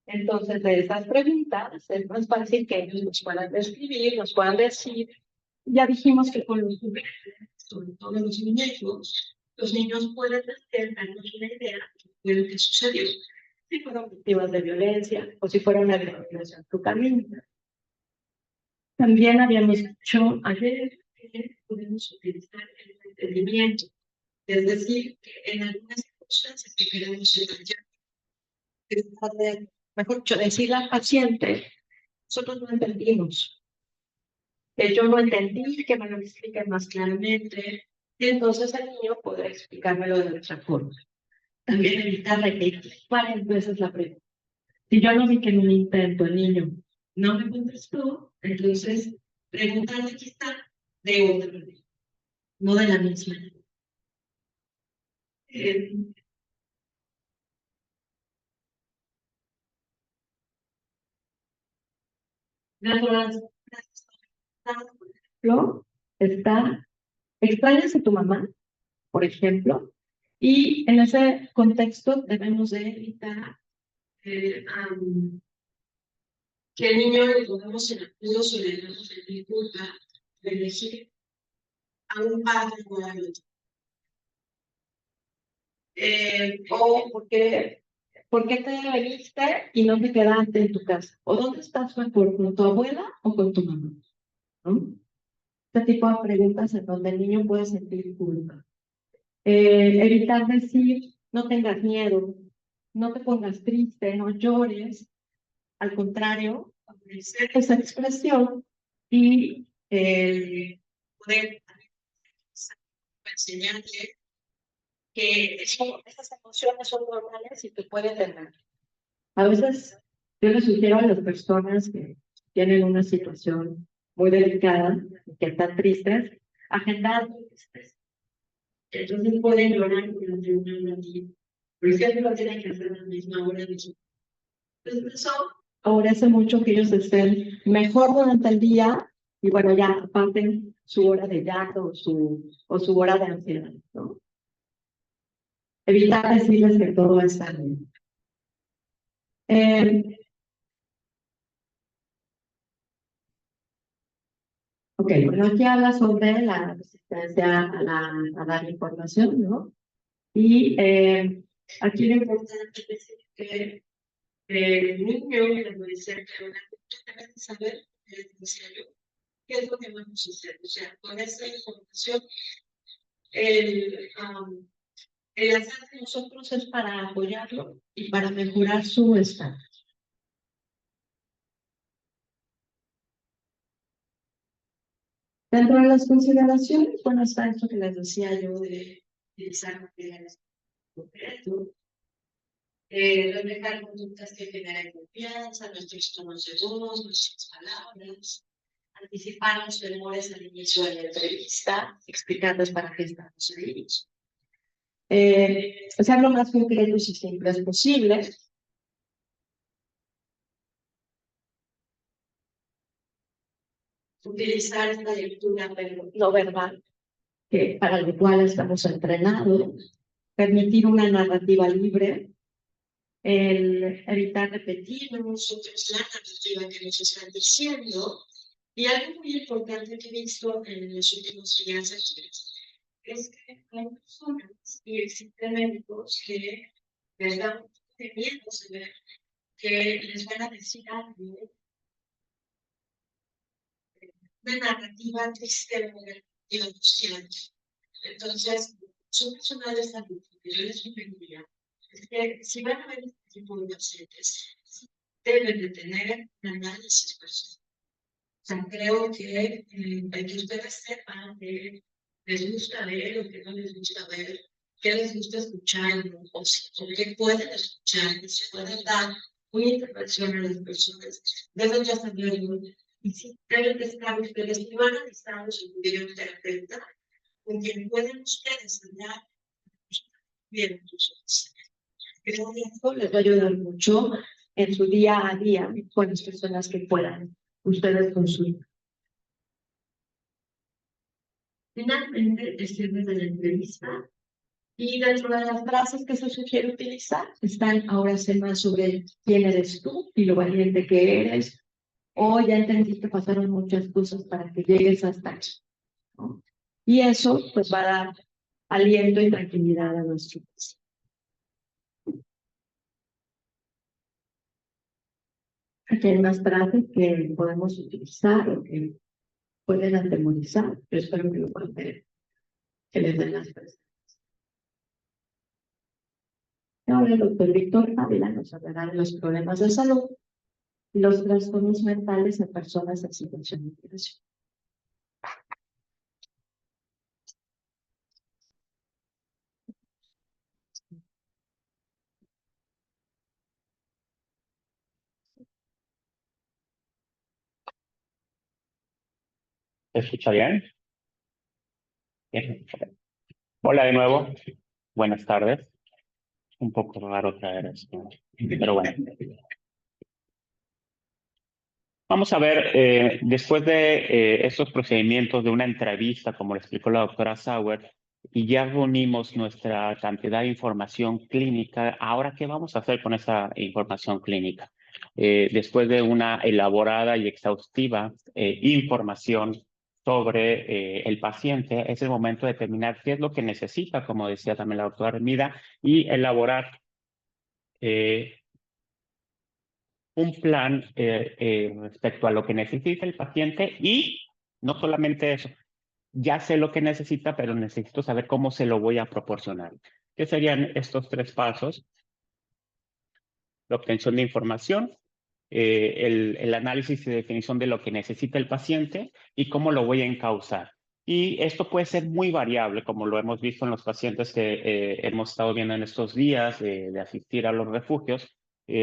Entonces, de esas preguntas es más fácil que ellos nos puedan describir, nos puedan decir. Ya dijimos que con los juguetes, sobre todo los muñecos, los niños pueden darnos una idea de lo que sucedió, si fueron víctimas de violencia o si fueron una violación en tu camino. También habíamos dicho ayer que podemos utilizar el entendimiento, es decir, que en algunas circunstancias que queremos detallar, mejor dicho, decirle al paciente, nosotros no entendimos, que yo no entendí, que me lo expliquen más claramente, y entonces el niño podrá explicármelo de otra forma. También evitar repetir varias veces la pregunta. Si yo no vi que en un intento el niño no me contestó, entonces preguntarle quizá de otra manera, no de la misma. Dentro de las frases, por ejemplo, está, extrañas a tu mamá, por ejemplo, y en ese contexto debemos de evitar que el niño le pongamos en apuros o le damos en culpa de elegir a un padre o a otro. O ¿por qué te veniste y no te quedaste en tu casa? ¿O dónde estás mejor, con tu abuela o con tu mamá? ¿No? Este tipo de preguntas en donde el niño puede sentir culpa. Evitar decir, no tengas miedo, no te pongas triste, no llores. Al contrario, ofrecer esa expresión y poder enseñarle que esas emociones son normales y que puede tener. A veces yo les sugiero a las personas que tienen una situación muy delicada y que están tristes, agendar tristes. Entonces pueden llorar durante una hora. Por ejemplo, lo tienen que hacer a la misma hora de su. Entonces eso favorece mucho que ellos estén mejor durante el día y bueno, ya aparten su hora de llanto o su hora de ansiedad, ¿no? Evitar decirles que todo está bien. Ok, bueno, aquí habla sobre la resistencia a dar información, ¿no? Y aquí lo importante es decir que el niño y el adolescente deben saber, decía yo, qué es lo que vamos a hacer. O sea, con esta información, el hacer de nosotros es para apoyarlo y para mejorar su estado. Dentro de las consideraciones, bueno, está esto que les decía yo de utilizar materiales concretos, reflejar conductas que generen confianza, nuestros tonos de voz, nuestras palabras, anticipar los temores al inicio de la entrevista, explicarles para qué estamos ahí. Ser lo más concretos y simples posible. Utilizar esta lectura no verbal, para lo cual estamos entrenados. Permitir una narrativa libre, el evitar repetir nosotros la narrativa que nos están diciendo. Y algo muy importante que he visto en los últimos días aquí es que hay personas y existen médicos que les da un poco de miedo saber que les van a decir algo, una narrativa triste o negativa angustiante. Entonces, Son personas de salud, porque yo les sugeriría es que si van a ver este tipo de pacientes, deben de tener un análisis personal. O sea, creo que hay que ustedes sepan que les gusta ver o que no les gusta ver, qué les gusta escuchar, o qué pueden escuchar, y si pueden dar una intervención a las personas, deben ya saberlo. Y si deben de estar ustedes, si van a necesitar un videoterapeuta, con quien pueden ustedes hablar bien sus. Creo que esto les va a ayudar mucho en su día a día con las personas que puedan ustedes consultar. Finalmente, decirles de la entrevista y dentro de las frases que se sugiere utilizar están ahora más sobre quién eres tú y lo valiente que eres, o ya entendiste que pasaron muchas cosas para que llegues hasta aquí, ¿no? Y eso pues va a dar aliento y tranquilidad a nuestro paciente. Aquí hay unas frases que podemos utilizar o que pueden atemorizar. Yo espero que lo puedan ver, que les den las frases. Ahora el doctor Víctor Ávila nos hablará de los problemas de salud y los trastornos mentales en personas en situación de migración. ¿Se escucha bien? Bien. Hola de nuevo. Buenas tardes. Un poco raro traer esto, pero bueno. Vamos a ver, después de estos procedimientos de una entrevista, como le explicó la doctora Sauer, y ya reunimos nuestra cantidad de información clínica, ahora, ¿qué vamos a hacer con esa información clínica? Después de una elaborada y exhaustiva información sobre el paciente, es el momento de determinar qué es lo que necesita, como decía también la doctora Hermida, y elaborar un plan respecto a lo que necesita el paciente y no solamente eso, ya sé lo que necesita, pero necesito saber cómo se lo voy a proporcionar. ¿Qué serían estos tres pasos? La obtención de información, el análisis y definición de lo que necesita el paciente y cómo lo voy a encauzar. Y esto puede ser muy variable, como lo hemos visto en los pacientes que hemos estado viendo en estos días de asistir a los refugios.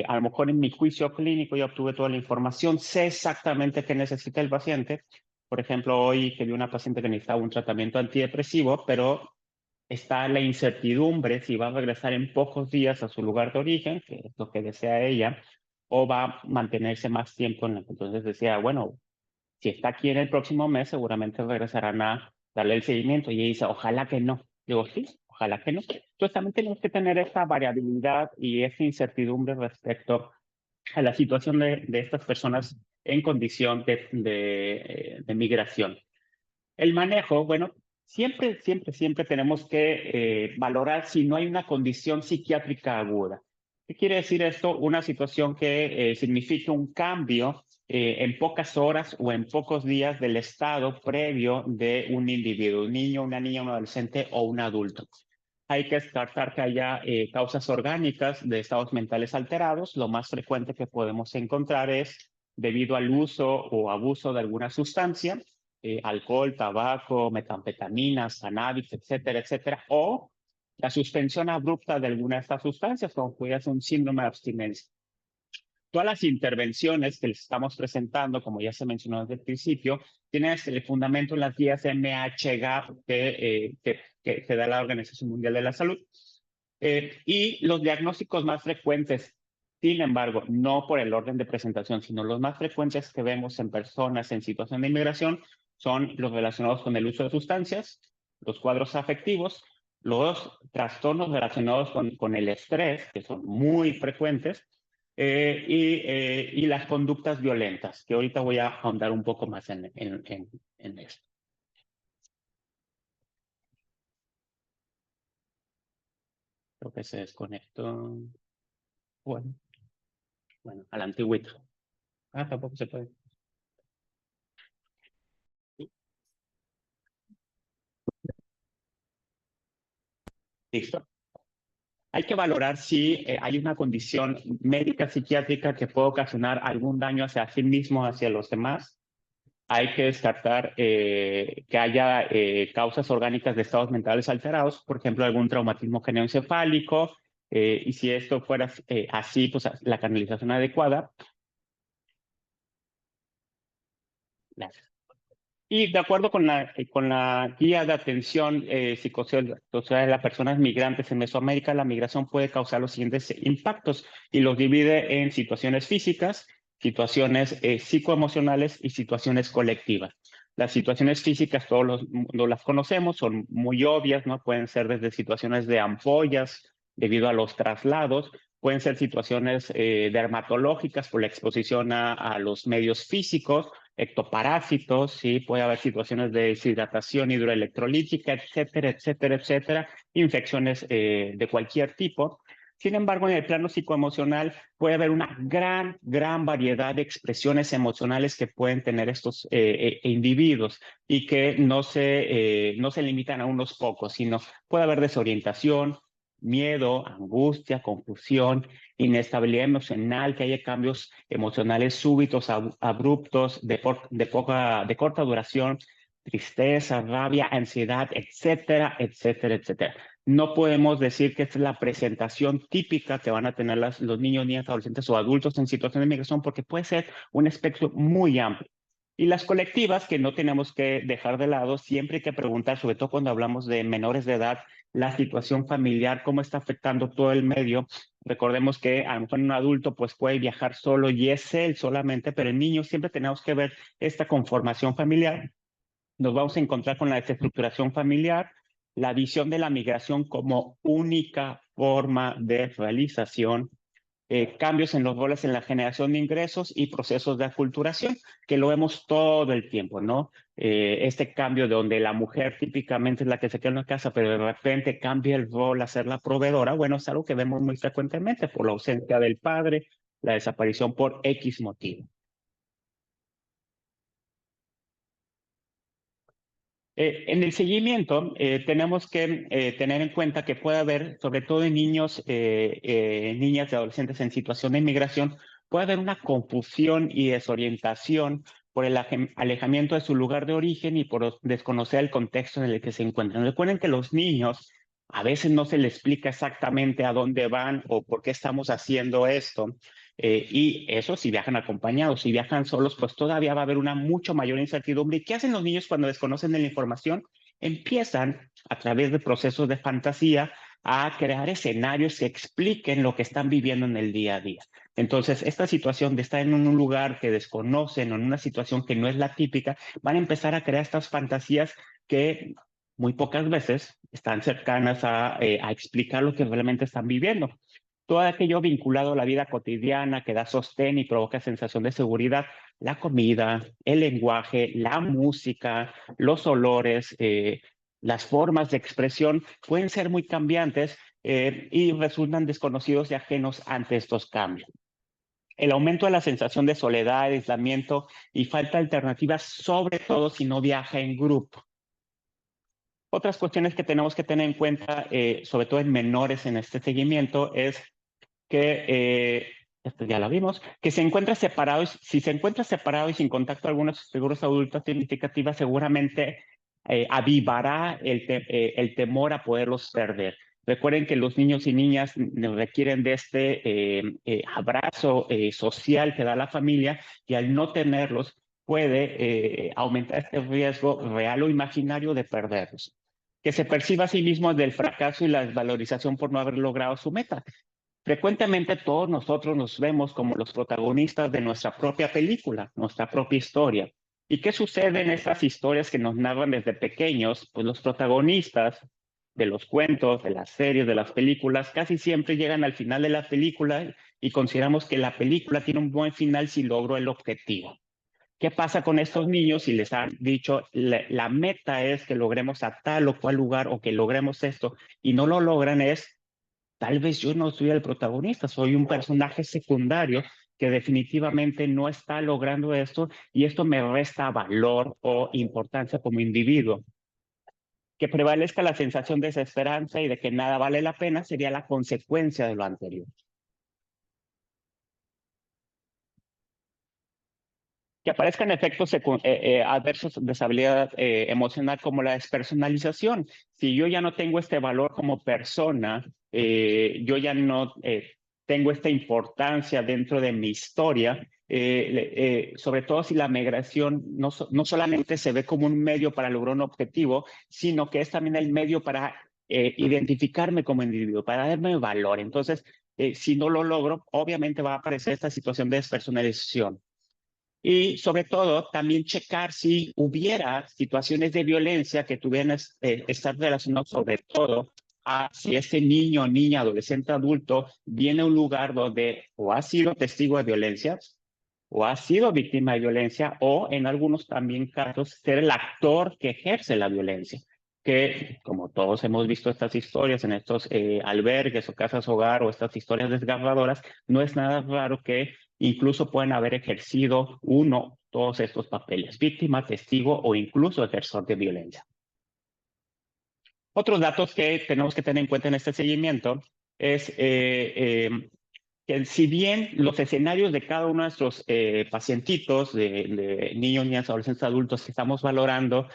A lo mejor en mi juicio clínico ya obtuve toda la información, sé exactamente qué necesita el paciente. Por ejemplo, hoy que vi una paciente que necesitaba un tratamiento antidepresivo, pero está la incertidumbre si va a regresar en pocos días a su lugar de origen, que es lo que desea ella, o va a mantenerse más tiempo en el. Entonces decía, bueno, si está aquí en el próximo mes, seguramente regresarán a darle el seguimiento. Y ella dice, ojalá que no. Digo, sí, ojalá que no. Entonces también tenemos que tener esta variabilidad y esa incertidumbre respecto a la situación de estas personas en condición de migración. El manejo, bueno, siempre tenemos que valorar si no hay una condición psiquiátrica aguda. ¿Qué quiere decir esto? Una situación que significa un cambio en pocas horas o en pocos días del estado previo de un individuo, un niño, una niña, un adolescente o un adulto. Hay que descartar que haya causas orgánicas de estados mentales alterados. Lo más frecuente que podemos encontrar es debido al uso o abuso de alguna sustancia, alcohol, tabaco, metanfetaminas, cannabis, etcétera, etcétera, o la suspensión abrupta de alguna de estas sustancias, como puede ser un síndrome de abstinencia. Todas las intervenciones que les estamos presentando, como ya se mencionó desde el principio, tienen el fundamento en las guías MHGAP que da la Organización Mundial de la Salud. Y los diagnósticos más frecuentes, sin embargo, no por el orden de presentación, sino los más frecuentes que vemos en personas en situación de inmigración son los relacionados con el uso de sustancias, los cuadros afectivos, los trastornos relacionados con el estrés, que son muy frecuentes, y las conductas violentas, que ahorita voy a ahondar un poco más en esto. Creo que se desconectó. Bueno, a la antigüita. Tampoco se puede. Listo. Hay que valorar si hay una condición médica psiquiátrica que puede ocasionar algún daño hacia sí mismo, hacia los demás. Hay que descartar que haya causas orgánicas de estados mentales alterados, por ejemplo, algún traumatismo genencefálico, y si esto fuera así, pues la canalización adecuada. Gracias. Y de acuerdo con la guía de atención psicosocial de las personas migrantes en Mesoamérica, la migración puede causar los siguientes impactos y los divide en situaciones físicas, situaciones psicoemocionales y situaciones colectivas. Las situaciones físicas todos no las conocemos, son muy obvias, ¿no? Pueden ser desde situaciones de ampollas debido a los traslados, pueden ser situaciones dermatológicas por la exposición a los medios físicos, ectoparásitos, sí, puede haber situaciones de deshidratación hidroelectrolítica, etcétera, etcétera, etcétera, infecciones de cualquier tipo. Sin embargo, en el plano psicoemocional puede haber una gran variedad de expresiones emocionales que pueden tener estos individuos y que no se limitan a unos pocos, sino puede haber desorientación, miedo, angustia, confusión, inestabilidad emocional, que haya cambios emocionales súbitos, abruptos, de corta duración, tristeza, rabia, ansiedad, etcétera, etcétera, etcétera. No podemos decir que esta es la presentación típica que van a tener los niños, niñas, adolescentes o adultos en situación de migración, porque puede ser un espectro muy amplio. Y las colectivas que no tenemos que dejar de lado, siempre hay que preguntar, sobre todo cuando hablamos de menores de edad, la situación familiar, cómo está afectando todo el medio. Recordemos que a lo mejor un adulto pues puede viajar solo y es él solamente, pero en niños siempre tenemos que ver esta conformación familiar. Nos vamos a encontrar con la desestructuración familiar, la visión de la migración como única forma de realización, cambios en los roles en la generación de ingresos y procesos de aculturación, que lo vemos todo el tiempo, ¿no? Este cambio donde la mujer típicamente es la que se queda en la casa, pero de repente cambia el rol a ser la proveedora, bueno, es algo que vemos muy frecuentemente por la ausencia del padre, la desaparición por X motivo. En el seguimiento, tenemos que tener en cuenta que puede haber, sobre todo en niños, niñas y adolescentes en situación de inmigración, puede haber una confusión y desorientación por el alejamiento de su lugar de origen y por desconocer el contexto en el que se encuentran. Recuerden que los niños a veces no se les explica exactamente a dónde van o por qué estamos haciendo esto. Y eso si viajan acompañados, si viajan solos, pues todavía va a haber una mucho mayor incertidumbre. ¿Y qué hacen los niños cuando desconocen de la información? Empiezan a través de procesos de fantasía a crear escenarios que expliquen lo que están viviendo en el día a día. Entonces, esta situación de estar en un lugar que desconocen o en una situación que no es la típica, van a empezar a crear estas fantasías que muy pocas veces están cercanas a explicar lo que realmente están viviendo. Todo aquello vinculado a la vida cotidiana que da sostén y provoca sensación de seguridad, la comida, el lenguaje, la música, los olores, las formas de expresión pueden ser muy cambiantes y resultan desconocidos y ajenos ante estos cambios. El aumento de la sensación de soledad, aislamiento y falta de alternativas, sobre todo si no viaja en grupo. Otras cuestiones que tenemos que tener en cuenta, sobre todo en menores en este seguimiento, es que, esto ya lo vimos, que se encuentra separado, si se encuentra separado y sin contacto a algunas figuras adultas significativas, seguramente avivará el temor a poderlos perder. Recuerden que los niños y niñas requieren de este abrazo social que da la familia y al no tenerlos puede aumentar este riesgo real o imaginario de perderlos. Que se perciba a sí mismo del fracaso y la desvalorización por no haber logrado su meta. Frecuentemente todos nosotros nos vemos como los protagonistas de nuestra propia película, nuestra propia historia. ¿Y qué sucede en estas historias que nos narran desde pequeños? Pues los protagonistas de los cuentos, de las series, de las películas, casi siempre llegan al final de la película y consideramos que la película tiene un buen final si logró el objetivo. ¿Qué pasa con estos niños si les han dicho la meta es que logremos a tal o cual lugar o que logremos esto y no lo logran? Tal vez yo no soy el protagonista, soy un personaje secundario que definitivamente no está logrando esto y esto me resta valor o importancia como individuo. Que prevalezca la sensación de desesperanza y de que nada vale la pena sería la consecuencia de lo anterior. Que aparezcan efectos adversos de estabilidad emocional como la despersonalización. Si yo ya no tengo este valor como persona, yo ya no tengo esta importancia dentro de mi historia, sobre todo si la migración no solamente se ve como un medio para lograr un objetivo, sino que es también el medio para identificarme como individuo, para darme valor. Entonces, si no lo logro, obviamente va a aparecer esta situación de despersonalización. Y sobre todo, también checar si hubiera situaciones de violencia que tuvieran estar relacionados sobre todo a si ese niño, niña, adolescente, adulto viene a un lugar donde o ha sido testigo de violencia o ha sido víctima de violencia o en algunos también casos ser el actor que ejerce la violencia. Que como todos hemos visto estas historias en estos albergues o casas hogar o estas historias desgarradoras, no es nada raro que incluso pueden haber ejercido todos estos papeles, víctima, testigo o incluso ejersor de violencia. Otros datos que tenemos que tener en cuenta en este seguimiento es que si bien los escenarios de cada uno de nuestros pacientitos, de niños, niñas, adolescentes, adultos que estamos valorando,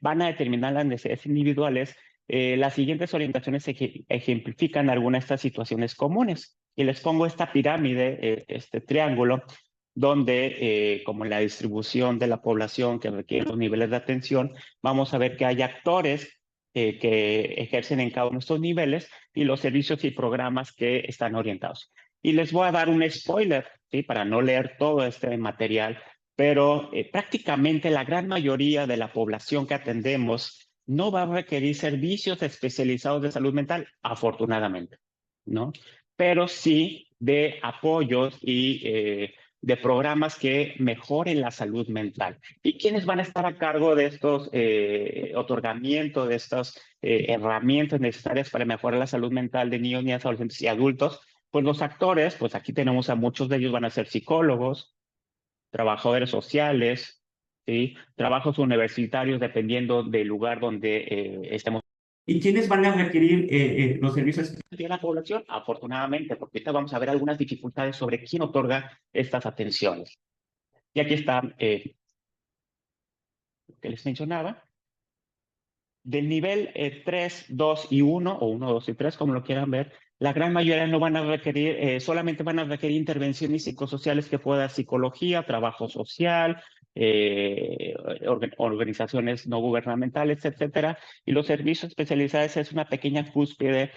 van a determinar las necesidades individuales, las siguientes orientaciones ejemplifican algunas de estas situaciones comunes. Y les pongo esta pirámide, este triángulo, donde, como en la distribución de la población que requiere los niveles de atención, vamos a ver que hay actores que ejercen en cada uno de estos niveles y los servicios y programas que están orientados. Y les voy a dar un spoiler, ¿sí? Para no leer todo este material, pero prácticamente la gran mayoría de la población que atendemos no va a requerir servicios especializados de salud mental, afortunadamente, ¿no? Pero sí de apoyos y de programas que mejoren la salud mental. ¿Y quiénes van a estar a cargo de estos otorgamientos, de estas herramientas necesarias para mejorar la salud mental de niños, niñas, adolescentes y adultos? Pues los actores, pues aquí tenemos a muchos de ellos van a ser psicólogos, trabajadores sociales, ¿sí? Trabajos universitarios dependiendo del lugar donde estemos. ¿Y quiénes van a requerir los servicios de la población? Afortunadamente, porque ahorita vamos a ver algunas dificultades sobre quién otorga estas atenciones. Y aquí está lo que les mencionaba. Del nivel 3, 2 y 1, o 1, 2 y 3, como lo quieran ver, la gran mayoría no van a requerir, solamente van a requerir intervenciones psicosociales que pueda psicología, trabajo social, organizaciones no gubernamentales, etcétera. Y los servicios especializados es una pequeña cúspide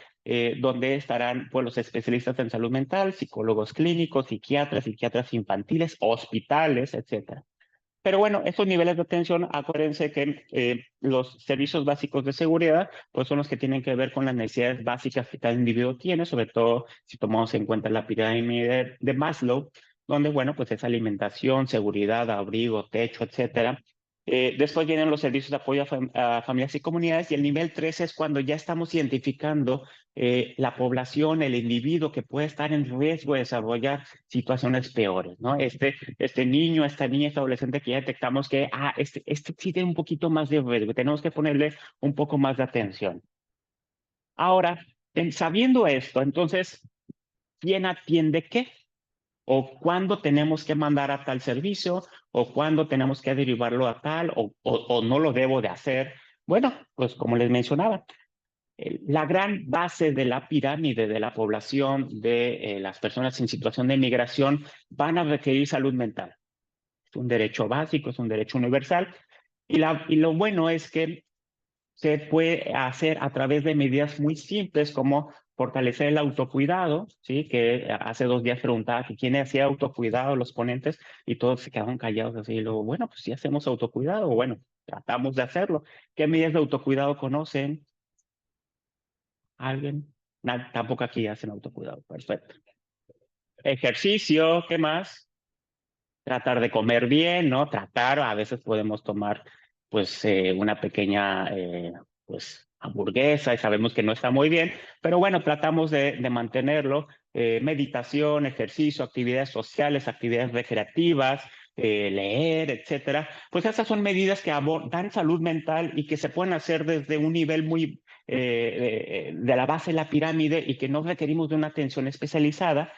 donde estarán pues, los especialistas en salud mental, psicólogos clínicos, psiquiatras infantiles, hospitales, etcétera. Pero bueno, estos niveles de atención, acuérdense que los servicios básicos de seguridad, pues son los que tienen que ver con las necesidades básicas que cada individuo tiene, sobre todo si tomamos en cuenta la pirámide de Maslow, donde, bueno, pues es alimentación, seguridad, abrigo, techo, etcétera. Después vienen los servicios de apoyo a familias y comunidades, y el nivel 3 es cuando ya estamos identificando la población, el individuo que puede estar en riesgo de desarrollar situaciones peores, ¿no? Este niño, esta niña, este adolescente que ya detectamos que, este sí tiene un poquito más de riesgo, tenemos que ponerle un poco más de atención. Ahora, sabiendo esto, entonces, ¿quién atiende qué? O cuándo tenemos que mandar a tal servicio, o cuándo tenemos que derivarlo a tal, o no lo debo de hacer. Bueno, pues como les mencionaba, la gran base de la pirámide de la población de las personas en situación de migración van a requerir salud mental. Es un derecho básico, es un derecho universal. Y lo bueno es que se puede hacer a través de medidas muy simples como fortalecer el autocuidado, ¿sí? Que hace 2 días preguntaba que quién hacía autocuidado, los ponentes, y todos se quedaron callados así. Y luego, bueno, pues sí hacemos autocuidado, bueno, tratamos de hacerlo. ¿Qué medidas de autocuidado conocen? ¿Alguien? Tampoco aquí hacen autocuidado, perfecto. Ejercicio, ¿qué más? Tratar de comer bien, ¿no? A veces podemos tomar, pues, una pequeña, pues, hamburguesa y sabemos que no está muy bien, pero bueno, tratamos de mantenerlo. Meditación, ejercicio, actividades sociales, actividades recreativas, leer, etcétera. Pues esas son medidas que dan salud mental y que se pueden hacer desde un nivel muy de la base de la pirámide y que no requerimos de una atención especializada.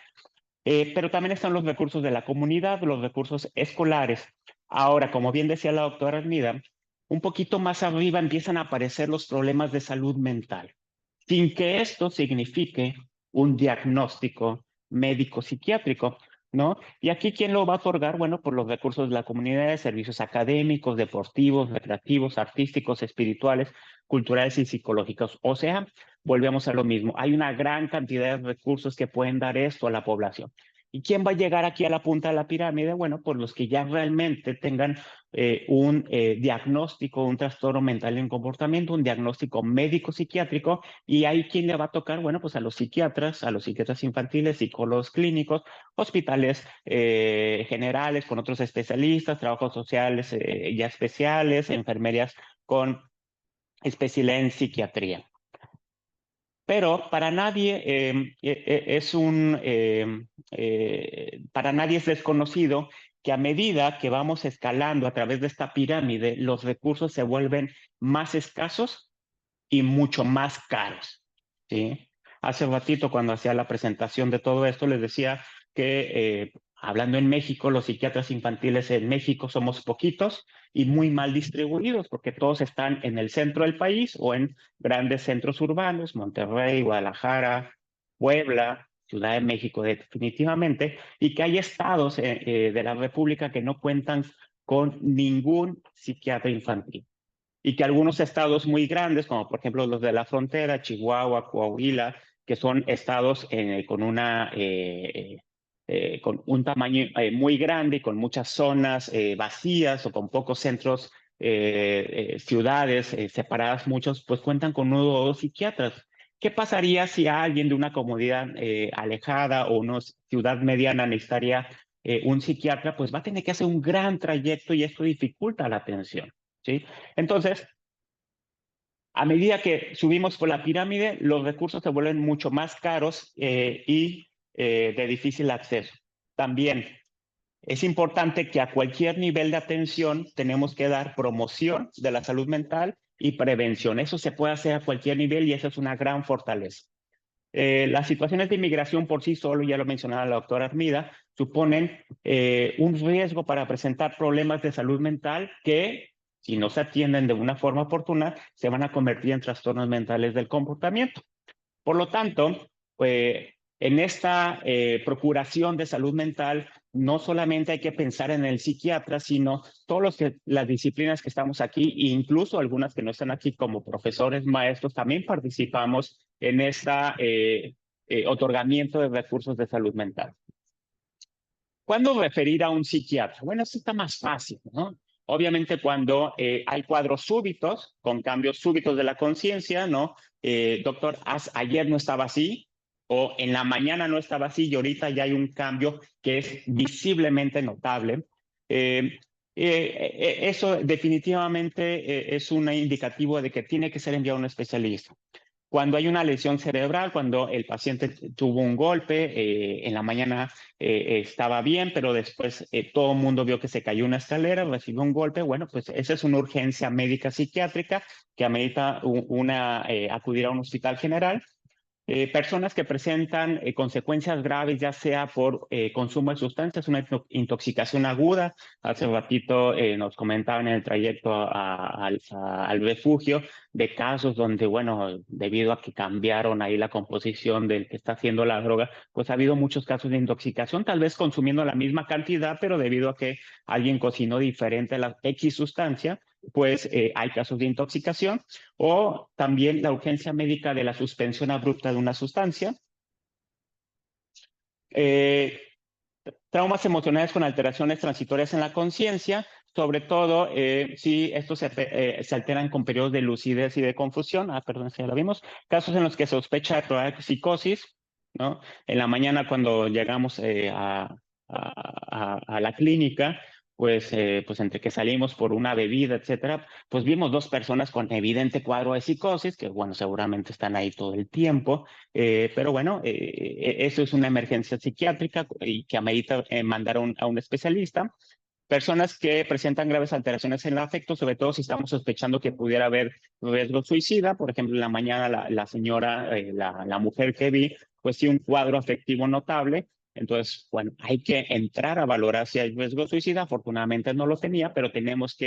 Pero también están los recursos de la comunidad, los recursos escolares. Ahora, como bien decía la doctora Armida, un poquito más arriba empiezan a aparecer los problemas de salud mental, sin que esto signifique un diagnóstico médico psiquiátrico, ¿no? Y aquí, ¿quién lo va a otorgar? Bueno, por los recursos de la comunidad, de servicios académicos, deportivos, recreativos, artísticos, espirituales, culturales y psicológicos. O sea, volvemos a lo mismo. Hay una gran cantidad de recursos que pueden dar esto a la población. ¿Y quién va a llegar aquí a la punta de la pirámide? Bueno, pues los que ya realmente tengan un diagnóstico, un trastorno mental en comportamiento, un diagnóstico médico-psiquiátrico, y ahí quién le va a tocar, bueno, pues a los psiquiatras infantiles, psicólogos clínicos, hospitales generales con otros especialistas, trabajos sociales ya especiales, enfermerías con especialidad en psiquiatría. Pero para nadie para nadie es desconocido que a medida que vamos escalando a través de esta pirámide, los recursos se vuelven más escasos y mucho más caros, ¿sí? Hace ratito, cuando hacía la presentación de todo esto, les decía que hablando en México, los psiquiatras infantiles en México somos poquitos y muy mal distribuidos, porque todos están en el centro del país o en grandes centros urbanos, Monterrey, Guadalajara, Puebla, Ciudad de México, definitivamente, y que hay estados de la República que no cuentan con ningún psiquiatra infantil y que algunos estados muy grandes, como por ejemplo los de la frontera, Chihuahua, Coahuila, que son estados con un tamaño muy grande y con muchas zonas vacías o con pocos centros, ciudades separadas, muchos, pues cuentan con uno o dos psiquiatras. ¿Qué pasaría si alguien de una comunidad alejada o una ciudad mediana necesitaría un psiquiatra? Pues va a tener que hacer un gran trayecto y esto dificulta la atención, ¿sí? Entonces, a medida que subimos por la pirámide, los recursos se vuelven mucho más caros y de difícil acceso. También es importante que a cualquier nivel de atención tenemos que dar promoción de la salud mental y prevención. Eso se puede hacer a cualquier nivel y eso es una gran fortaleza. Las situaciones de inmigración por sí solo, ya lo mencionaba la doctora Armida, suponen un riesgo para presentar problemas de salud mental que, si no se atienden de una forma oportuna, se van a convertir en trastornos mentales del comportamiento. Por lo tanto, en esta procuración de salud mental, no solamente hay que pensar en el psiquiatra, sino todas las disciplinas que estamos aquí, e incluso algunas que no están aquí como profesores, maestros, también participamos en este otorgamiento de recursos de salud mental. ¿Cuándo referir a un psiquiatra? Bueno, esto está más fácil, ¿no? Obviamente cuando hay cuadros súbitos, con cambios súbitos de la conciencia, ¿no? Doctor, ayer no estaba así, o en la mañana no estaba así y ahorita ya hay un cambio que es visiblemente notable. Eso definitivamente es un indicativo de que tiene que ser enviado a un especialista. Cuando hay una lesión cerebral, cuando el paciente tuvo un golpe, en la mañana estaba bien, pero después todo el mundo vio que se cayó una escalera, recibió un golpe, bueno, pues esa es una urgencia médica psiquiátrica que amerita acudir a un hospital general. Personas que presentan consecuencias graves, ya sea por consumo de sustancias, una intoxicación aguda. Hace ratito nos comentaban en el trayecto al refugio de casos donde, bueno, debido a que cambiaron ahí la composición del que está haciendo la droga, pues ha habido muchos casos de intoxicación, tal vez consumiendo la misma cantidad, pero debido a que alguien cocinó diferente la X sustancia, pues hay casos de intoxicación, o también la urgencia médica de la suspensión abrupta de una sustancia. Traumas emocionales con alteraciones transitorias en la conciencia, sobre todo si estos se alteran con periodos de lucidez y de confusión. Perdón, ya lo vimos. Casos en los que se sospecha de psicosis, ¿no? En la mañana cuando llegamos a la clínica, pues entre que salimos por una bebida, etcétera, pues vimos dos personas con evidente cuadro de psicosis, que bueno, seguramente están ahí todo el tiempo, pero bueno, eso es una emergencia psiquiátrica y que amerita mandar a un especialista. Personas que presentan graves alteraciones en el afecto, sobre todo si estamos sospechando que pudiera haber riesgo suicida. Por ejemplo, en la mañana la señora, la mujer que vi, pues sí, un cuadro afectivo notable. Entonces, bueno, hay que entrar a valorar si hay riesgo suicida. Afortunadamente no lo tenía, pero tenemos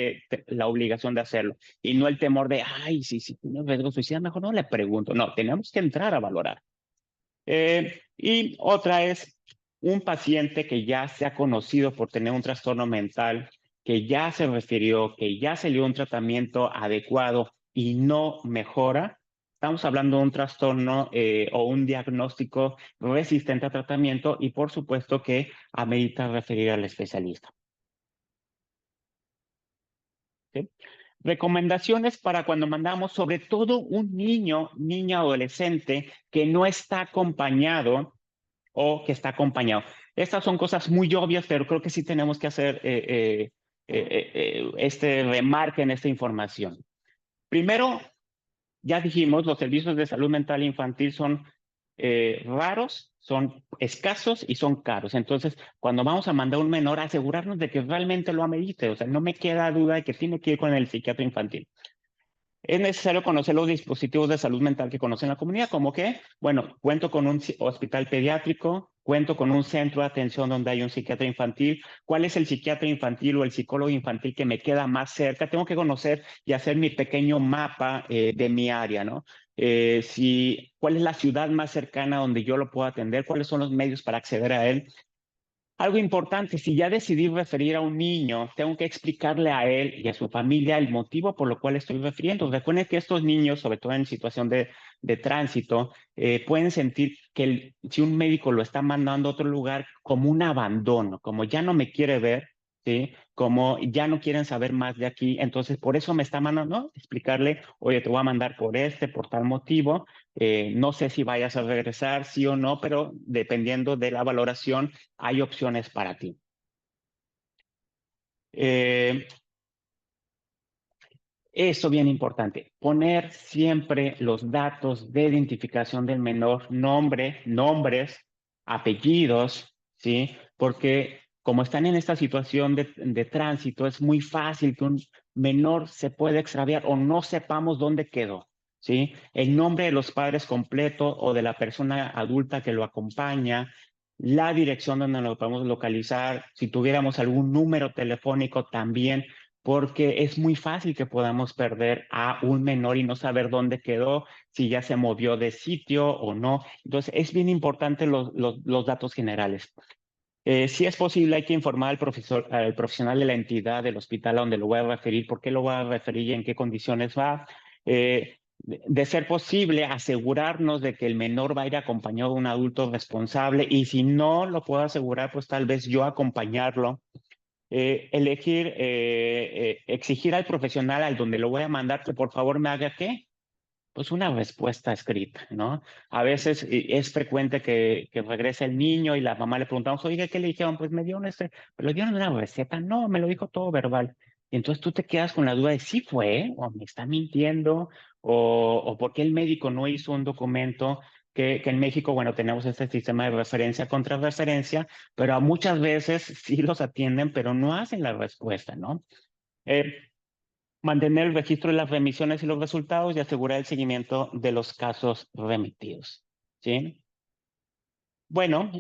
la obligación de hacerlo. Y no el temor de, ay, si tiene riesgo suicida, mejor no le pregunto. No, tenemos que entrar a valorar. Y otra es un paciente que ya se ha conocido por tener un trastorno mental, que ya se refirió, que ya se le dio un tratamiento adecuado y no mejora. Estamos hablando de un trastorno o un diagnóstico resistente a tratamiento y por supuesto que amerita referir al especialista. ¿Sí? Recomendaciones para cuando mandamos, sobre todo un niño, niña, adolescente que no está acompañado o que está acompañado. Estas son cosas muy obvias, pero creo que sí tenemos que hacer este remarque en esta información. Primero, ya dijimos, los servicios de salud mental infantil son raros, son escasos y son caros. Entonces, cuando vamos a mandar un menor, asegurarnos de que realmente lo amerite. O sea, no me queda duda de que tiene que ir con el psiquiatra infantil. Es necesario conocer los dispositivos de salud mental que conoce la comunidad, como que, bueno, cuento con un hospital pediátrico, cuento con un centro de atención donde hay un psiquiatra infantil. ¿Cuál es el psiquiatra infantil o el psicólogo infantil que me queda más cerca? Tengo que conocer y hacer mi pequeño mapa de mi área, ¿no? ¿Cuál es la ciudad más cercana donde yo lo puedo atender? ¿Cuáles son los medios para acceder a él? Algo importante, si ya decidí referir a un niño, tengo que explicarle a él y a su familia el motivo por lo cual estoy refiriendo. Recuerden que estos niños, sobre todo en situación de tránsito, pueden sentir que si un médico lo está mandando a otro lugar como un abandono, como ya no me quiere ver, ¿sí? Como ya no quieren saber más de aquí, entonces por eso me está mandando, ¿no? Explicarle, oye, te voy a mandar por tal motivo, no sé si vayas a regresar, sí o no, pero dependiendo de la valoración, hay opciones para ti. Esto bien importante, poner siempre los datos de identificación del menor, nombres, apellidos, ¿sí? Porque como están en esta situación de tránsito, es muy fácil que un menor se pueda extraviar o no sepamos dónde quedó, ¿sí? El nombre de los padres completo o de la persona adulta que lo acompaña, la dirección donde lo podemos localizar, si tuviéramos algún número telefónico también, porque es muy fácil que podamos perder a un menor y no saber dónde quedó, si ya se movió de sitio o no. Entonces, es bien importante los datos generales. Si es posible, hay que informar al profesional de la entidad del hospital a donde lo voy a referir, por qué lo voy a referir y en qué condiciones va. De ser posible, asegurarnos de que el menor va a ir acompañado de un adulto responsable y si no lo puedo asegurar, pues tal vez yo acompañarlo. Exigir al profesional al donde lo voy a mandar que por favor me haga ¿qué? Pues una respuesta escrita, ¿no? A veces es frecuente que regrese el niño y la mamá le preguntamos, oiga, ¿qué le dijeron? Pues me dieron ¿me lo dieron una receta? No, me lo dijo todo verbal. Y entonces tú te quedas con la duda de si fue, o me está mintiendo, o por qué el médico no hizo un documento que en México, bueno, tenemos este sistema de referencia contra referencia, pero a muchas veces sí los atienden, pero no hacen la respuesta, ¿no? Mantener el registro de las remisiones y los resultados y asegurar el seguimiento de los casos remitidos. ¿Sí? Bueno,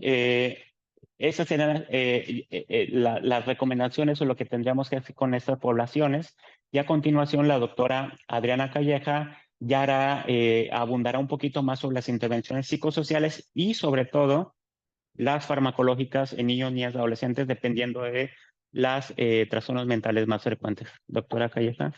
esas serán las recomendaciones o lo que tendríamos que hacer con estas poblaciones. Y a continuación, la doctora Adriana Calleja ya abundará un poquito más sobre las intervenciones psicosociales y sobre todo las farmacológicas en niños, niñas, adolescentes, dependiendo de las trastornos mentales más frecuentes. Doctora Calleja.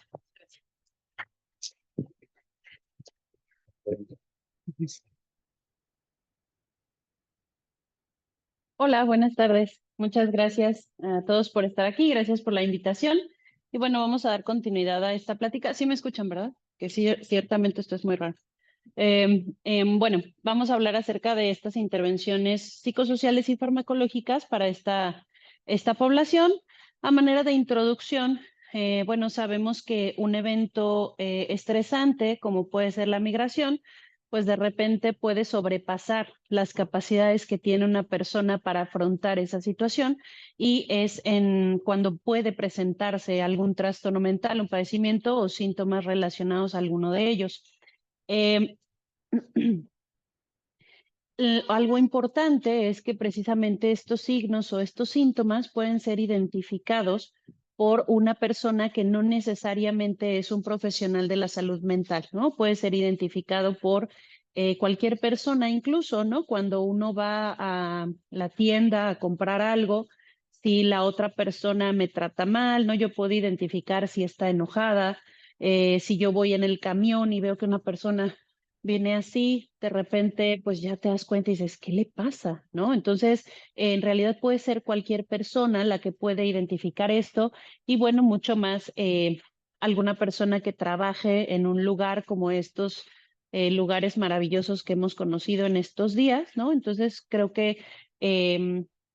Hola, buenas tardes. Muchas gracias a todos por estar aquí. Gracias por la invitación. Y bueno, vamos a dar continuidad a esta plática. Sí me escuchan, ¿verdad? Que sí, ciertamente esto es muy raro. Bueno, vamos a hablar acerca de estas intervenciones psicosociales y farmacológicas para esta población. A manera de introducción, bueno, sabemos que un evento estresante, como puede ser la migración, pues de repente puede sobrepasar las capacidades que tiene una persona para afrontar esa situación y es cuando puede presentarse algún trastorno mental, un padecimiento o síntomas relacionados a alguno de ellos. Algo importante es que precisamente estos signos o estos síntomas pueden ser identificados por una persona que no necesariamente es un profesional de la salud mental, ¿no? Puede ser identificado por cualquier persona, incluso, ¿no? Cuando uno va a la tienda a comprar algo, si la otra persona me trata mal, ¿no? Yo puedo identificar si está enojada, si yo voy en el camión y veo que una persona viene así, de repente, pues ya te das cuenta y dices, ¿qué le pasa? ¿No? Entonces, en realidad puede ser cualquier persona la que puede identificar esto y bueno, mucho más alguna persona que trabaje en un lugar como estos lugares maravillosos que hemos conocido en estos días, ¿no? Entonces, creo que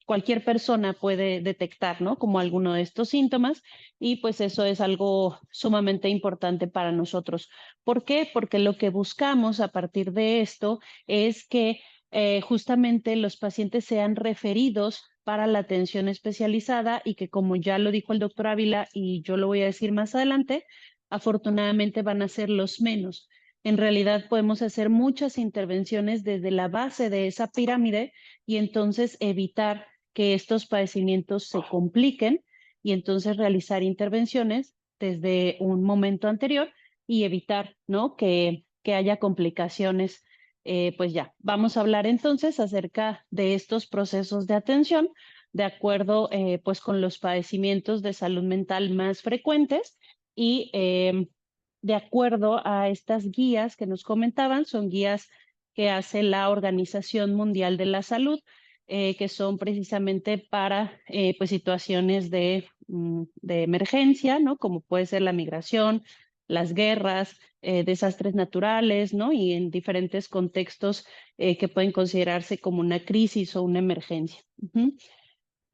cualquier persona puede detectar, ¿no? Como alguno de estos síntomas y pues eso es algo sumamente importante para nosotros. ¿Por qué? Porque lo que buscamos a partir de esto es que justamente los pacientes sean referidos para la atención especializada y que, como ya lo dijo el doctor Ávila y yo lo voy a decir más adelante, afortunadamente van a ser los menos. En realidad podemos hacer muchas intervenciones desde la base de esa pirámide y entonces evitar que estos padecimientos se compliquen y entonces realizar intervenciones desde un momento anterior y evitar, ¿no? que haya complicaciones. Pues ya, vamos a hablar entonces acerca de estos procesos de atención de acuerdo pues con los padecimientos de salud mental más frecuentes y de acuerdo a estas guías que nos comentaban, son guías que hace la Organización Mundial de la Salud, que son precisamente para pues situaciones de emergencia, ¿no? Como puede ser la migración, las guerras, desastres naturales, ¿no? Y en diferentes contextos que pueden considerarse como una crisis o una emergencia.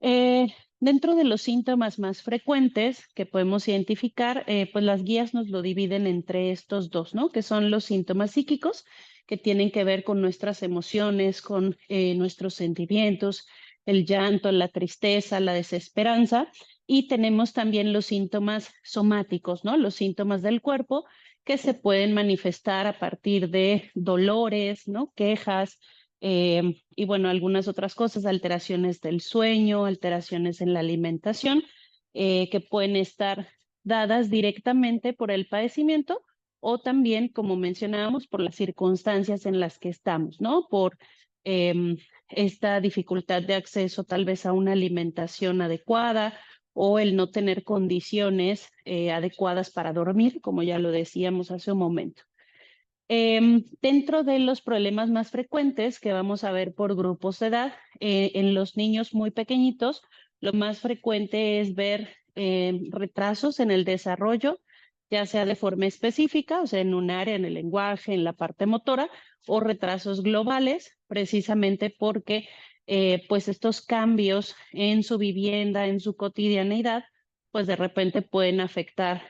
Eh, Dentro de los síntomas más frecuentes que podemos identificar, pues las guías nos lo dividen entre estos dos, ¿no? Que son los síntomas psíquicos, que tienen que ver con nuestras emociones, con nuestros sentimientos, el llanto, la tristeza, la desesperanza. Y tenemos también los síntomas somáticos, ¿no? Los síntomas del cuerpo que se pueden manifestar a partir de dolores, ¿no? Quejas, y bueno, algunas otras cosas, alteraciones del sueño, alteraciones en la alimentación, que pueden estar dadas directamente por el padecimiento o también, como mencionábamos, por las circunstancias en las que estamos, ¿no? Por esta dificultad de acceso tal vez a una alimentación adecuada o el no tener condiciones adecuadas para dormir, como ya lo decíamos hace un momento. Dentro de los problemas más frecuentes que vamos a ver por grupos de edad, en los niños muy pequeñitos, lo más frecuente es ver retrasos en el desarrollo, ya sea de forma específica, o sea, en un área, en el lenguaje, en la parte motora, o retrasos globales, precisamente porque pues estos cambios en su vivienda, en su cotidianeidad, pues de repente pueden afectar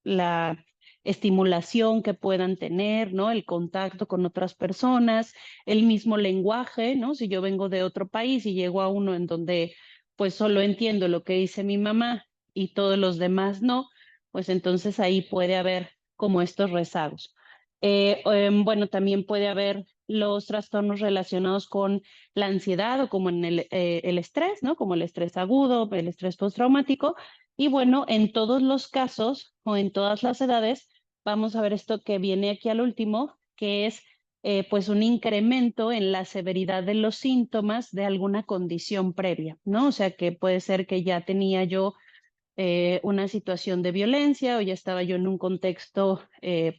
la estimulación que puedan tener, ¿no? El contacto con otras personas, el mismo lenguaje, ¿no? Si yo vengo de otro país y llego a uno en donde pues solo entiendo lo que dice mi mamá y todos los demás no, pues entonces ahí puede haber como estos rezagos. Bueno, también puede haber los trastornos relacionados con la ansiedad o como en el estrés, ¿no? Como el estrés agudo, el estrés postraumático. Y bueno, en todos los casos o en todas las edades, vamos a ver esto que viene aquí al último, que es pues un incremento en la severidad de los síntomas de alguna condición previa, ¿no? O sea, que puede ser que ya tenía yo una situación de violencia o ya estaba yo en un contexto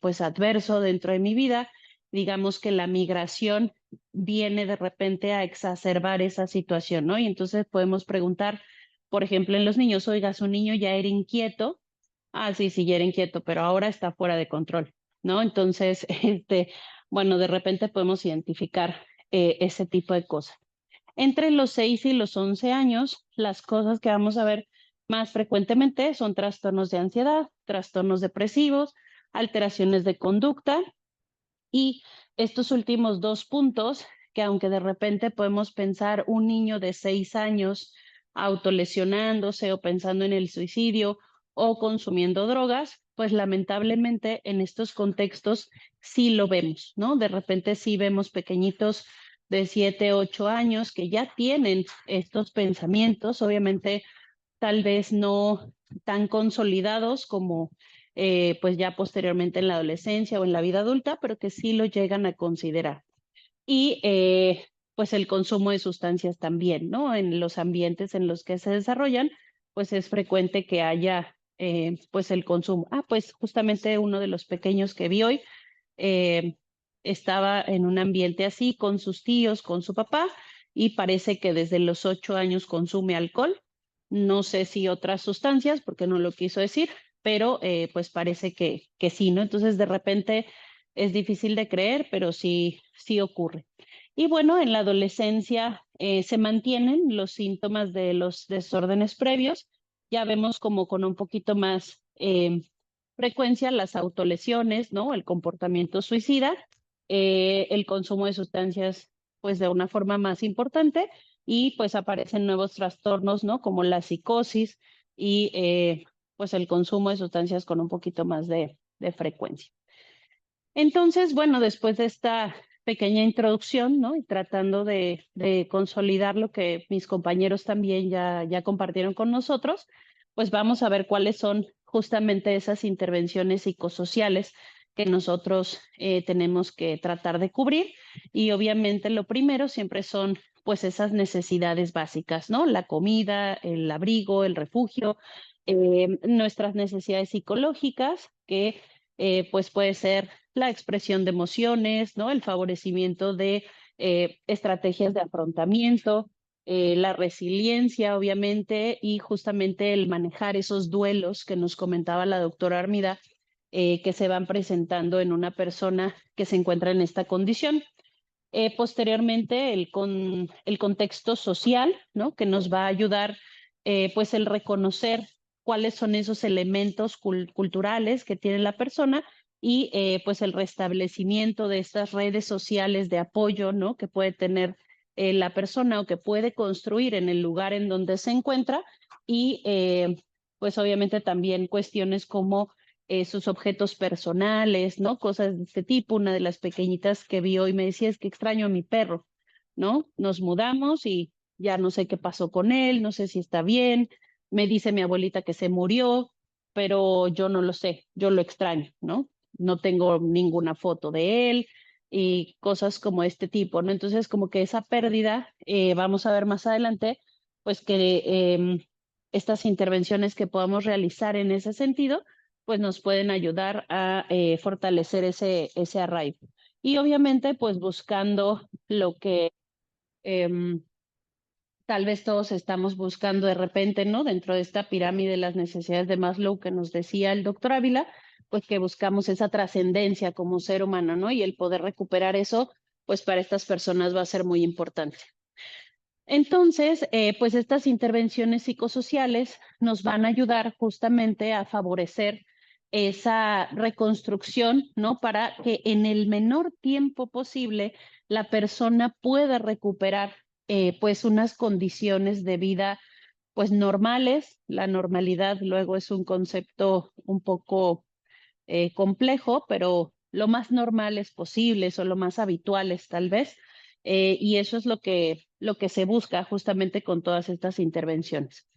pues adverso dentro de mi vida. Digamos que la migración viene de repente a exacerbar esa situación, ¿no? Y entonces podemos preguntar, por ejemplo, en los niños, oiga, su niño ya era inquieto. Ah, sí, sí, ya era inquieto, pero ahora está fuera de control, ¿no? Entonces, bueno, de repente podemos identificar ese tipo de cosas. Entre los 6 y los 11 años, las cosas que vamos a ver más frecuentemente son trastornos de ansiedad, trastornos depresivos, alteraciones de conducta y estos últimos 2 puntos, que aunque de repente podemos pensar un niño de 6 años autolesionándose o pensando en el suicidio o consumiendo drogas, pues lamentablemente en estos contextos sí lo vemos, ¿no? De repente sí vemos pequeñitos de 7, 8 años que ya tienen estos pensamientos, obviamente tal vez no tan consolidados como pues ya posteriormente en la adolescencia o en la vida adulta, pero que sí lo llegan a considerar. Y pues el consumo de sustancias también, ¿no? En los ambientes en los que se desarrollan, pues es frecuente que haya pues el consumo. Pues justamente uno de los pequeños que vi hoy eh, estaba en un ambiente así con sus tíos, con su papá, y parece que desde los 8 años consume alcohol. No sé si otras sustancias, porque no lo quiso decir, pero pues parece que sí, ¿no? Entonces de repente es difícil de creer, pero sí, sí ocurre. Y bueno, en la adolescencia se mantienen los síntomas de los desórdenes previos. Ya vemos como con un poquito más frecuencia las autolesiones, ¿no? El comportamiento suicida, el consumo de sustancias, pues de una forma más importante, y pues aparecen nuevos trastornos, ¿no? Como la psicosis y pues el consumo de sustancias con un poquito más de frecuencia. Entonces, bueno, después de esta pequeña introducción, ¿no? Y tratando de consolidar lo que mis compañeros también ya compartieron con nosotros, pues vamos a ver cuáles son justamente esas intervenciones psicosociales que nosotros tenemos que tratar de cubrir. Y obviamente lo primero siempre son pues esas necesidades básicas, ¿no? La comida, el abrigo, el refugio, nuestras necesidades psicológicas, que pues puede ser la expresión de emociones, ¿no? El favorecimiento de estrategias de afrontamiento, la resiliencia, obviamente, y justamente el manejar esos duelos que nos comentaba la doctora Armida, que se van presentando en una persona que se encuentra en esta condición. Posteriormente, el contexto social, ¿no? Que nos va a ayudar, pues, el reconocer cuáles son esos elementos culturales que tiene la persona y, pues, el restablecimiento de estas redes sociales de apoyo, ¿no? Que puede tener la persona o que puede construir en el lugar en donde se encuentra y, pues, obviamente también cuestiones como sus objetos personales, ¿no? Cosas de este tipo. Una de las pequeñitas que vi hoy me decía, es que extraño a mi perro, ¿no? Nos mudamos y ya no sé qué pasó con él, no sé si está bien. Me dice mi abuelita que se murió, pero yo no lo sé, yo lo extraño, ¿no? No tengo ninguna foto de él y cosas como este tipo, ¿no? Entonces, como que esa pérdida, vamos a ver más adelante, pues que estas intervenciones que podamos realizar en ese sentido, pues nos pueden ayudar a fortalecer ese arraigo. Y obviamente, pues buscando lo que tal vez todos estamos buscando de repente, ¿no? Dentro de esta pirámide de las necesidades de Maslow que nos decía el doctor Ávila, pues que buscamos esa trascendencia como ser humano, ¿no? Y el poder recuperar eso, pues para estas personas va a ser muy importante. Entonces, pues estas intervenciones psicosociales nos van a ayudar justamente a favorecer esa reconstrucción, ¿no? Para que en el menor tiempo posible la persona pueda recuperar pues unas condiciones de vida pues normales. La normalidad luego es un concepto un poco complejo, pero lo más normales posibles o lo más habituales tal vez. Y eso es lo que se busca justamente con todas estas intervenciones.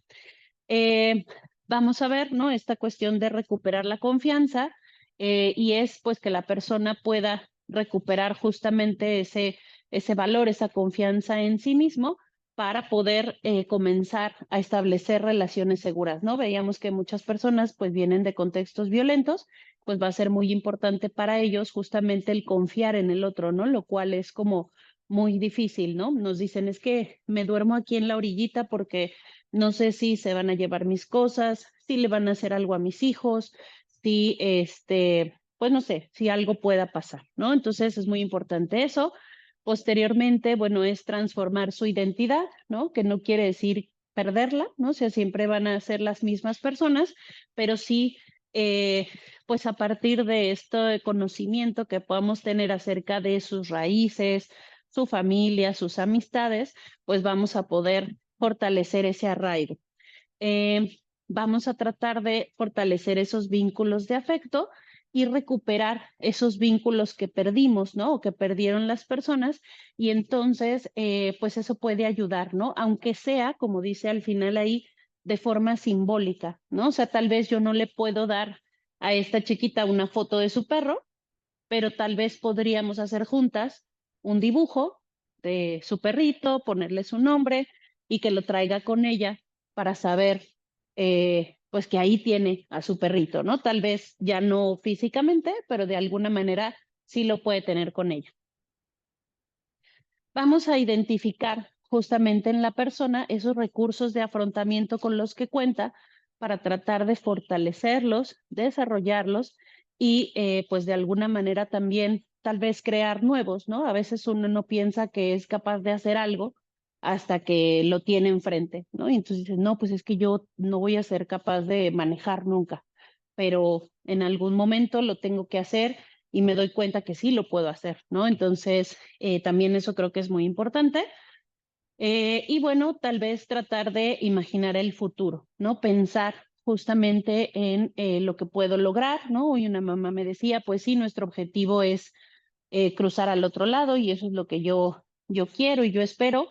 Vamos a ver, ¿no? Esta cuestión de recuperar la confianza y es pues que la persona pueda recuperar justamente ese valor, esa confianza en sí mismo para poder comenzar a establecer relaciones seguras, ¿no? Veíamos que muchas personas pues vienen de contextos violentos, pues va a ser muy importante para ellos justamente el confiar en el otro, ¿no? Lo cual es como muy difícil, ¿no? Nos dicen, es que me duermo aquí en la orillita porque no sé si se van a llevar mis cosas, si le van a hacer algo a mis hijos, si pues no sé, si algo pueda pasar, ¿no? Entonces es muy importante eso. Posteriormente, bueno, es transformar su identidad, ¿no? Que no quiere decir perderla, ¿no? O sea, siempre van a ser las mismas personas, pero sí, pues a partir de este conocimiento que podamos tener acerca de sus raíces, su familia, sus amistades, pues vamos a poder fortalecer ese arraigo. Vamos a tratar de fortalecer esos vínculos de afecto y recuperar esos vínculos que perdimos, ¿no? O que perdieron las personas, y entonces, pues eso puede ayudar, ¿no? Aunque sea, como dice al final ahí, de forma simbólica, ¿no? O sea, tal vez yo no le puedo dar a esta chiquita una foto de su perro, pero tal vez podríamos hacer juntas un dibujo de su perrito, ponerle su nombre y que lo traiga con ella para saber, pues que ahí tiene a su perrito, ¿no? Tal vez ya no físicamente, pero de alguna manera sí lo puede tener con ella. Vamos a identificar justamente en la persona esos recursos de afrontamiento con los que cuenta para tratar de fortalecerlos, desarrollarlos y pues de alguna manera también tal vez crear nuevos, ¿no? A veces uno no piensa que es capaz de hacer algo hasta que lo tiene enfrente, ¿no? Y entonces dices, no, pues es que yo no voy a ser capaz de manejar nunca, pero en algún momento lo tengo que hacer y me doy cuenta que sí lo puedo hacer, ¿no? Entonces, también eso creo que es muy importante. Y bueno, tal vez tratar de imaginar el futuro, ¿no? Pensar justamente en lo que puedo lograr, ¿no? Hoy una mamá me decía, pues sí, nuestro objetivo es cruzar al otro lado y eso es lo que yo quiero y yo espero.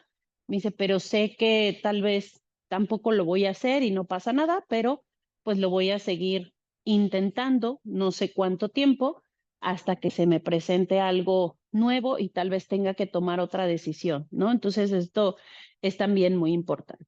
Me dice, pero sé que tal vez tampoco lo voy a hacer y no pasa nada, pero pues lo voy a seguir intentando, no sé cuánto tiempo, hasta que se me presente algo nuevo y tal vez tenga que tomar otra decisión, ¿no? Entonces esto es también muy importante.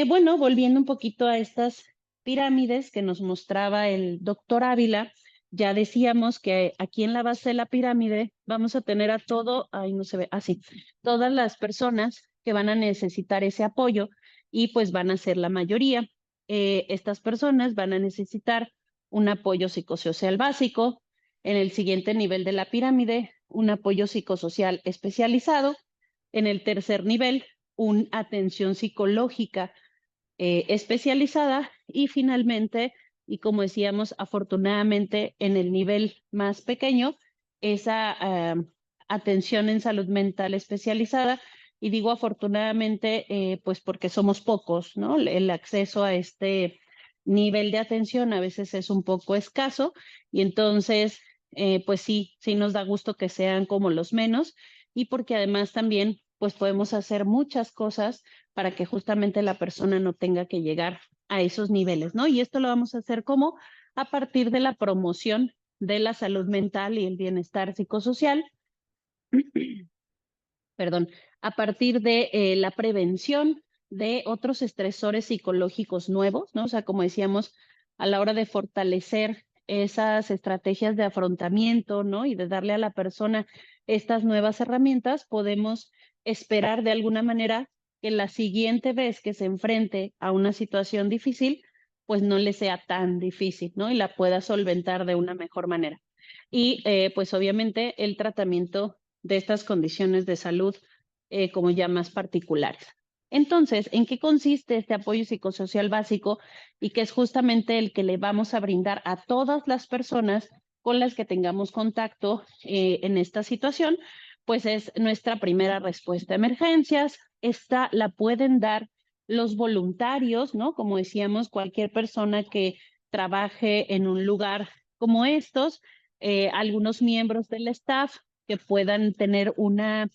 Bueno, volviendo un poquito a estas pirámides que nos mostraba el doctor Ávila, ya decíamos que aquí en la base de la pirámide vamos a tener a todo, ahí no se ve, así, todas las personas que van a necesitar ese apoyo y pues van a ser la mayoría. Estas personas van a necesitar un apoyo psicosocial básico, en el siguiente nivel de la pirámide, un apoyo psicosocial especializado, en el tercer nivel, una atención psicológica especializada y finalmente, y como decíamos, afortunadamente en el nivel más pequeño, esa atención en salud mental especializada. Y digo afortunadamente, pues porque somos pocos, ¿no? El acceso a este nivel de atención a veces es un poco escaso y entonces, pues sí nos da gusto que sean como los menos y porque además también, pues podemos hacer muchas cosas para que justamente la persona no tenga que llegar a esos niveles, ¿no? Y esto lo vamos a hacer como a partir de la promoción de la salud mental y el bienestar psicosocial, perdón, a partir de la prevención de otros estresores psicológicos nuevos, ¿no? O sea, como decíamos, a la hora de fortalecer esas estrategias de afrontamiento, ¿no? Y de darle a la persona estas nuevas herramientas, podemos esperar de alguna manera que la siguiente vez que se enfrente a una situación difícil, pues no le sea tan difícil, ¿no? Y la pueda solventar de una mejor manera. Y pues obviamente el tratamiento de estas condiciones de salud como ya más particulares. Entonces, ¿en qué consiste este apoyo psicosocial básico y que es justamente el que le vamos a brindar a todas las personas con las que tengamos contacto en esta situación? Pues es nuestra primera respuesta a emergencias. Esta la pueden dar los voluntarios, ¿no? Como decíamos, cualquier persona que trabaje en un lugar como estos, algunos miembros del staff que puedan tener una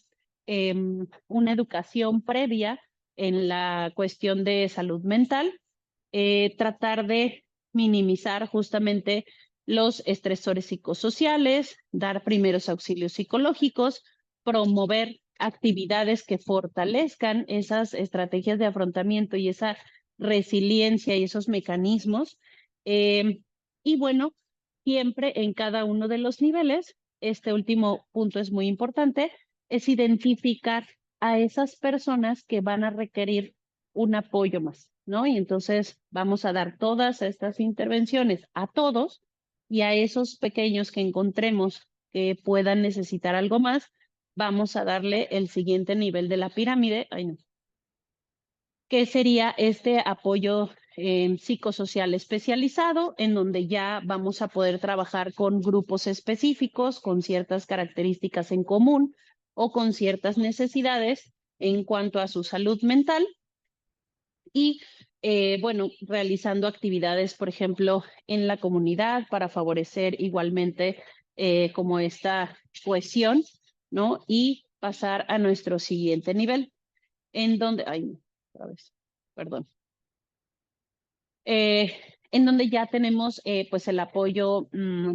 educación previa en la cuestión de salud mental, tratar de minimizar justamente los estresores psicosociales, dar primeros auxilios psicológicos, promover actividades que fortalezcan esas estrategias de afrontamiento y esa resiliencia y esos mecanismos. Y bueno, siempre en cada uno de los niveles, este último punto es muy importante, es identificar a esas personas que van a requerir un apoyo más, ¿no? Y entonces vamos a dar todas estas intervenciones a todos y a esos pequeños que encontremos que puedan necesitar algo más, vamos a darle el siguiente nivel de la pirámide, que sería este apoyo psicosocial especializado, en donde ya vamos a poder trabajar con grupos específicos, con ciertas características en común o con ciertas necesidades en cuanto a su salud mental. Y bueno, realizando actividades, por ejemplo, en la comunidad para favorecer igualmente como esta cohesión, ¿no? Y pasar a nuestro siguiente nivel, en donde, ay, no, otra vez, perdón. En donde ya tenemos pues el apoyo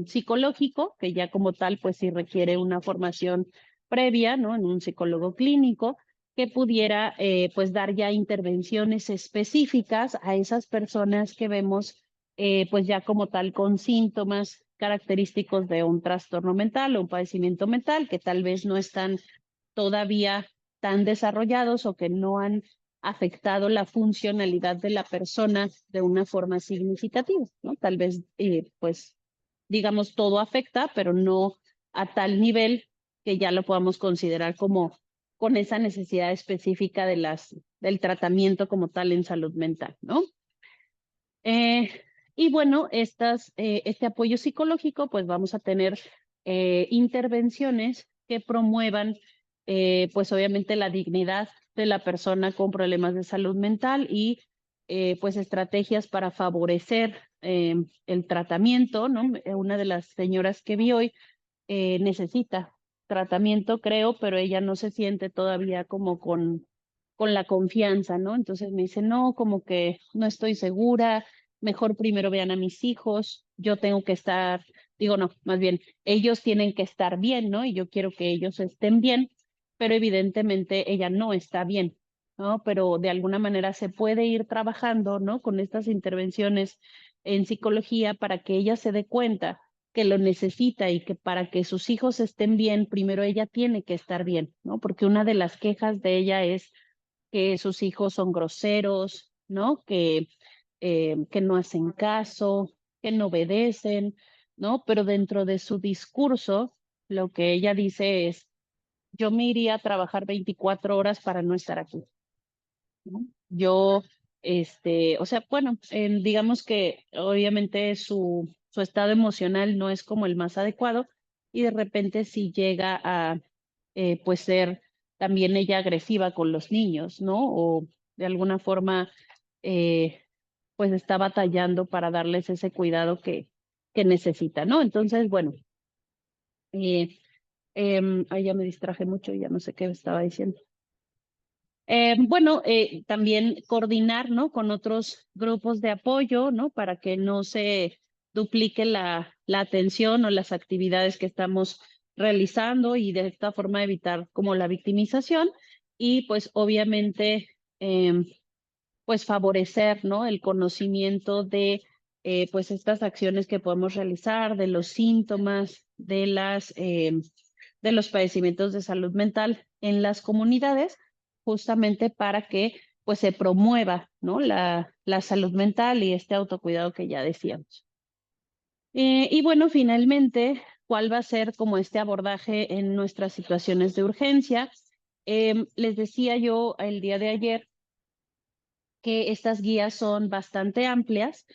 psicológico, que ya como tal pues sí requiere una formación previa, ¿no? En un psicólogo clínico, que pudiera pues dar ya intervenciones específicas a esas personas que vemos pues ya como tal con síntomas característicos de un trastorno mental o un padecimiento mental, que tal vez no están todavía tan desarrollados o que no han afectado la funcionalidad de la persona de una forma significativa, ¿no? Tal vez, pues, digamos, todo afecta, pero no a tal nivel que ya lo podamos considerar como con esa necesidad específica del tratamiento como tal en salud mental, ¿no? Y bueno, este apoyo psicológico, pues vamos a tener intervenciones que promuevan, pues obviamente la dignidad de la persona con problemas de salud mental y pues estrategias para favorecer el tratamiento, ¿no? Una de las señoras que vi hoy necesita tratamiento, creo, pero ella no se siente todavía como con la confianza, ¿no? Entonces me dice, no, como que no estoy segura, mejor primero vean a mis hijos, yo tengo que estar, digo, no, más bien, ellos tienen que estar bien, ¿no? Y yo quiero que ellos estén bien, pero evidentemente ella no está bien, ¿no? Pero de alguna manera se puede ir trabajando, ¿no? Con estas intervenciones en psicología para que ella se dé cuenta que lo necesita y que para que sus hijos estén bien, primero ella tiene que estar bien, ¿no? Porque una de las quejas de ella es que sus hijos son groseros, ¿no? Que no hacen caso, que no obedecen, ¿no? Pero dentro de su discurso, lo que ella dice es, yo me iría a trabajar 24 horas para no estar aquí, ¿no? Yo, o sea, bueno, digamos que obviamente su estado emocional no es como el más adecuado y de repente si llega a, pues ser también ella agresiva con los niños, ¿no? O de alguna forma, pues está batallando para darles ese cuidado que necesita, ¿no? Entonces, bueno, ahí ya me distraje mucho y ya no sé qué estaba diciendo. Bueno, también coordinar, ¿no? Con otros grupos de apoyo, ¿no? Para que no se duplique la atención o las actividades que estamos realizando y de esta forma evitar como la victimización y pues obviamente pues favorecer, ¿no? El conocimiento de pues estas acciones que podemos realizar, de los síntomas, de los padecimientos de salud mental en las comunidades, justamente para que pues se promueva, ¿no? La salud mental y este autocuidado que ya decíamos. Y bueno, finalmente, ¿cuál va a ser como este abordaje en nuestras situaciones de urgencia? Les decía yo el día de ayer que estas guías son bastante amplias,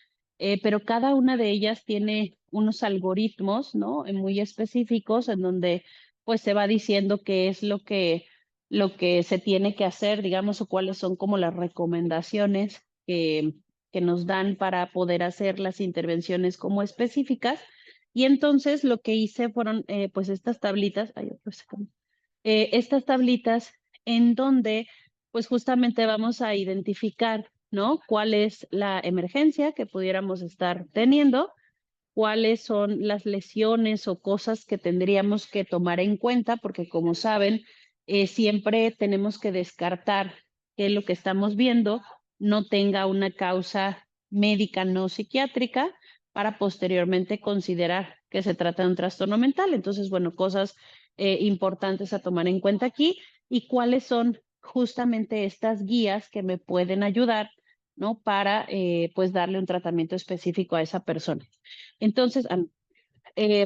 pero cada una de ellas tiene unos algoritmos, ¿no? Muy específicos en donde pues se va diciendo qué es lo que se tiene que hacer, digamos, o cuáles son como las recomendaciones que nos dan para poder hacer las intervenciones como específicas. Y entonces lo que hice fueron pues estas tablitas, estas tablitas en donde pues justamente vamos a identificar, ¿no? ¿Cuál es la emergencia que pudiéramos estar teniendo? ¿Cuáles son las lesiones o cosas que tendríamos que tomar en cuenta? Porque como saben, siempre tenemos que descartar que lo que estamos viendo no tenga una causa médica no psiquiátrica para posteriormente considerar que se trata de un trastorno mental. Entonces, bueno, cosas importantes a tomar en cuenta aquí y cuáles son justamente estas guías que me pueden ayudar, ¿no? Para, pues, darle un tratamiento específico a esa persona. Entonces,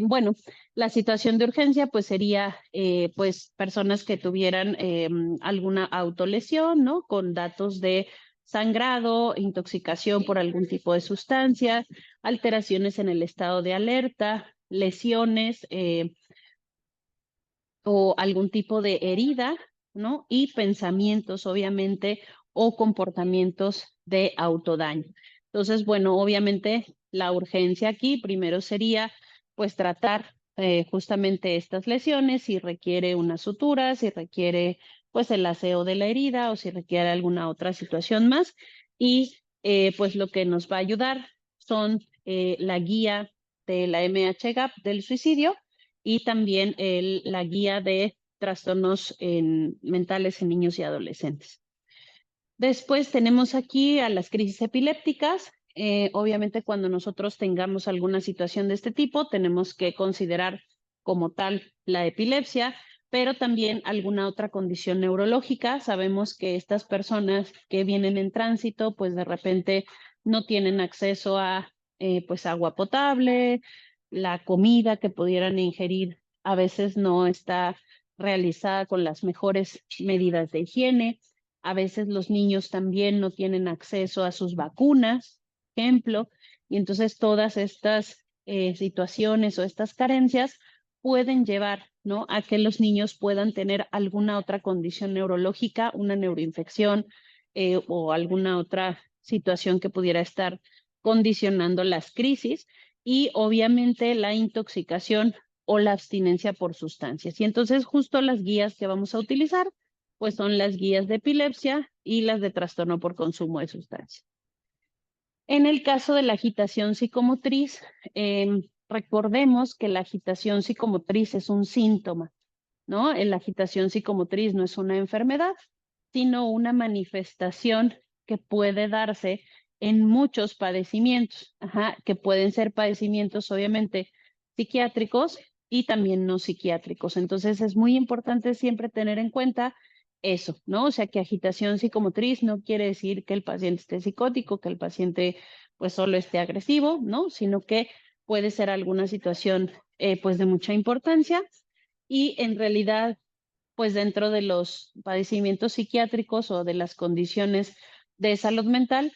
bueno, la situación de urgencia, pues, sería, pues, personas que tuvieran alguna autolesión, ¿no? Con datos de sangrado, intoxicación por algún tipo de sustancia, alteraciones en el estado de alerta, lesiones o algún tipo de herida, ¿no? Y pensamientos, obviamente, o comportamientos de autodaño. Entonces, bueno, obviamente la urgencia aquí primero sería, pues, tratar justamente estas lesiones, si requiere una sutura, si requiere, pues, el aseo de la herida o si requiere alguna otra situación más. Y, pues, lo que nos va a ayudar son la guía de la MHGAP del suicidio y también la guía de trastornos mentales en niños y adolescentes. Después tenemos aquí a las crisis epilépticas. Obviamente cuando nosotros tengamos alguna situación de este tipo, tenemos que considerar como tal la epilepsia, pero también alguna otra condición neurológica. Sabemos que estas personas que vienen en tránsito, pues de repente no tienen acceso a pues agua potable, la comida que pudieran ingerir a veces no está realizada con las mejores medidas de higiene. A veces los niños también no tienen acceso a sus vacunas, ejemplo, y entonces todas estas situaciones o estas carencias pueden llevar, ¿no?, a que los niños puedan tener alguna otra condición neurológica, una neuroinfección o alguna otra situación que pudiera estar condicionando las crisis y obviamente la intoxicación o la abstinencia por sustancias. Y entonces justo las guías que vamos a utilizar pues son las guías de epilepsia y las de trastorno por consumo de sustancias. En el caso de la agitación psicomotriz, recordemos que la agitación psicomotriz es un síntoma, ¿no? La agitación psicomotriz no es una enfermedad, sino una manifestación que puede darse en muchos padecimientos, que pueden ser padecimientos obviamente psiquiátricos y también no psiquiátricos. Entonces es muy importante siempre tener en cuenta eso, ¿no? O sea, que agitación psicomotriz no quiere decir que el paciente esté psicótico, que el paciente pues solo esté agresivo, ¿no? Sino que puede ser alguna situación pues de mucha importancia y en realidad pues dentro de los padecimientos psiquiátricos o de las condiciones de salud mental,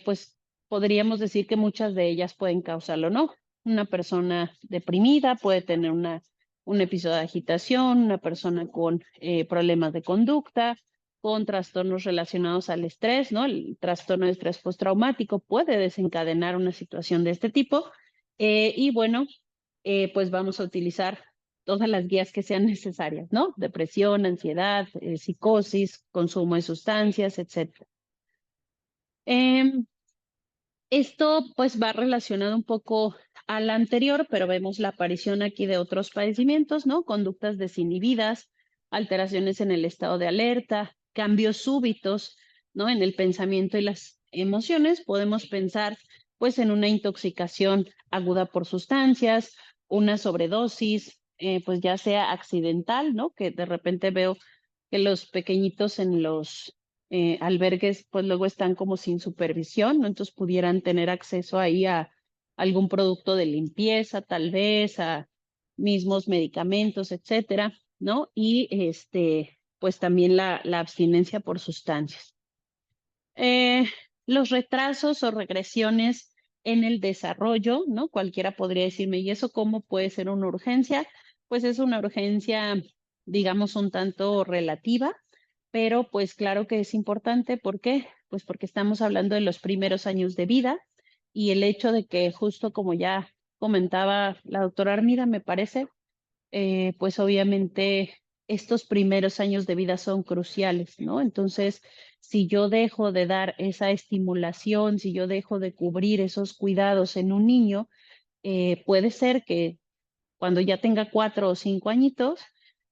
pues podríamos decir que muchas de ellas pueden causarlo, ¿no? Una persona deprimida puede tener un episodio de agitación, una persona con problemas de conducta, con trastornos relacionados al estrés, ¿no? El trastorno de estrés postraumático puede desencadenar una situación de este tipo. Y bueno, pues vamos a utilizar todas las guías que sean necesarias, ¿no? Depresión, ansiedad, psicosis, consumo de sustancias, etc. Esto pues va relacionado un poco al anterior, pero vemos la aparición aquí de otros padecimientos, ¿no? Conductas desinhibidas, alteraciones en el estado de alerta, cambios súbitos, ¿no? En el pensamiento y las emociones. Podemos pensar pues en una intoxicación aguda por sustancias, una sobredosis, pues ya sea accidental, ¿no? Que de repente veo que los pequeñitos en los albergues pues luego están como sin supervisión, ¿no? Entonces pudieran tener acceso ahí a algún producto de limpieza, tal vez, a mismos medicamentos, etcétera, ¿no? Y pues también la abstinencia por sustancias. Los retrasos o regresiones en el desarrollo, ¿no? Cualquiera podría decirme, ¿y eso cómo puede ser una urgencia? Pues es una urgencia, digamos, un tanto relativa, pero pues claro que es importante. ¿Por qué? Pues porque estamos hablando de los primeros años de vida y el hecho de que justo como ya comentaba la doctora Armida, me parece, pues obviamente estos primeros años de vida son cruciales, ¿no? Entonces, si yo dejo de dar esa estimulación, si yo dejo de cubrir esos cuidados en un niño, puede ser que cuando ya tenga 4 o 5 añitos,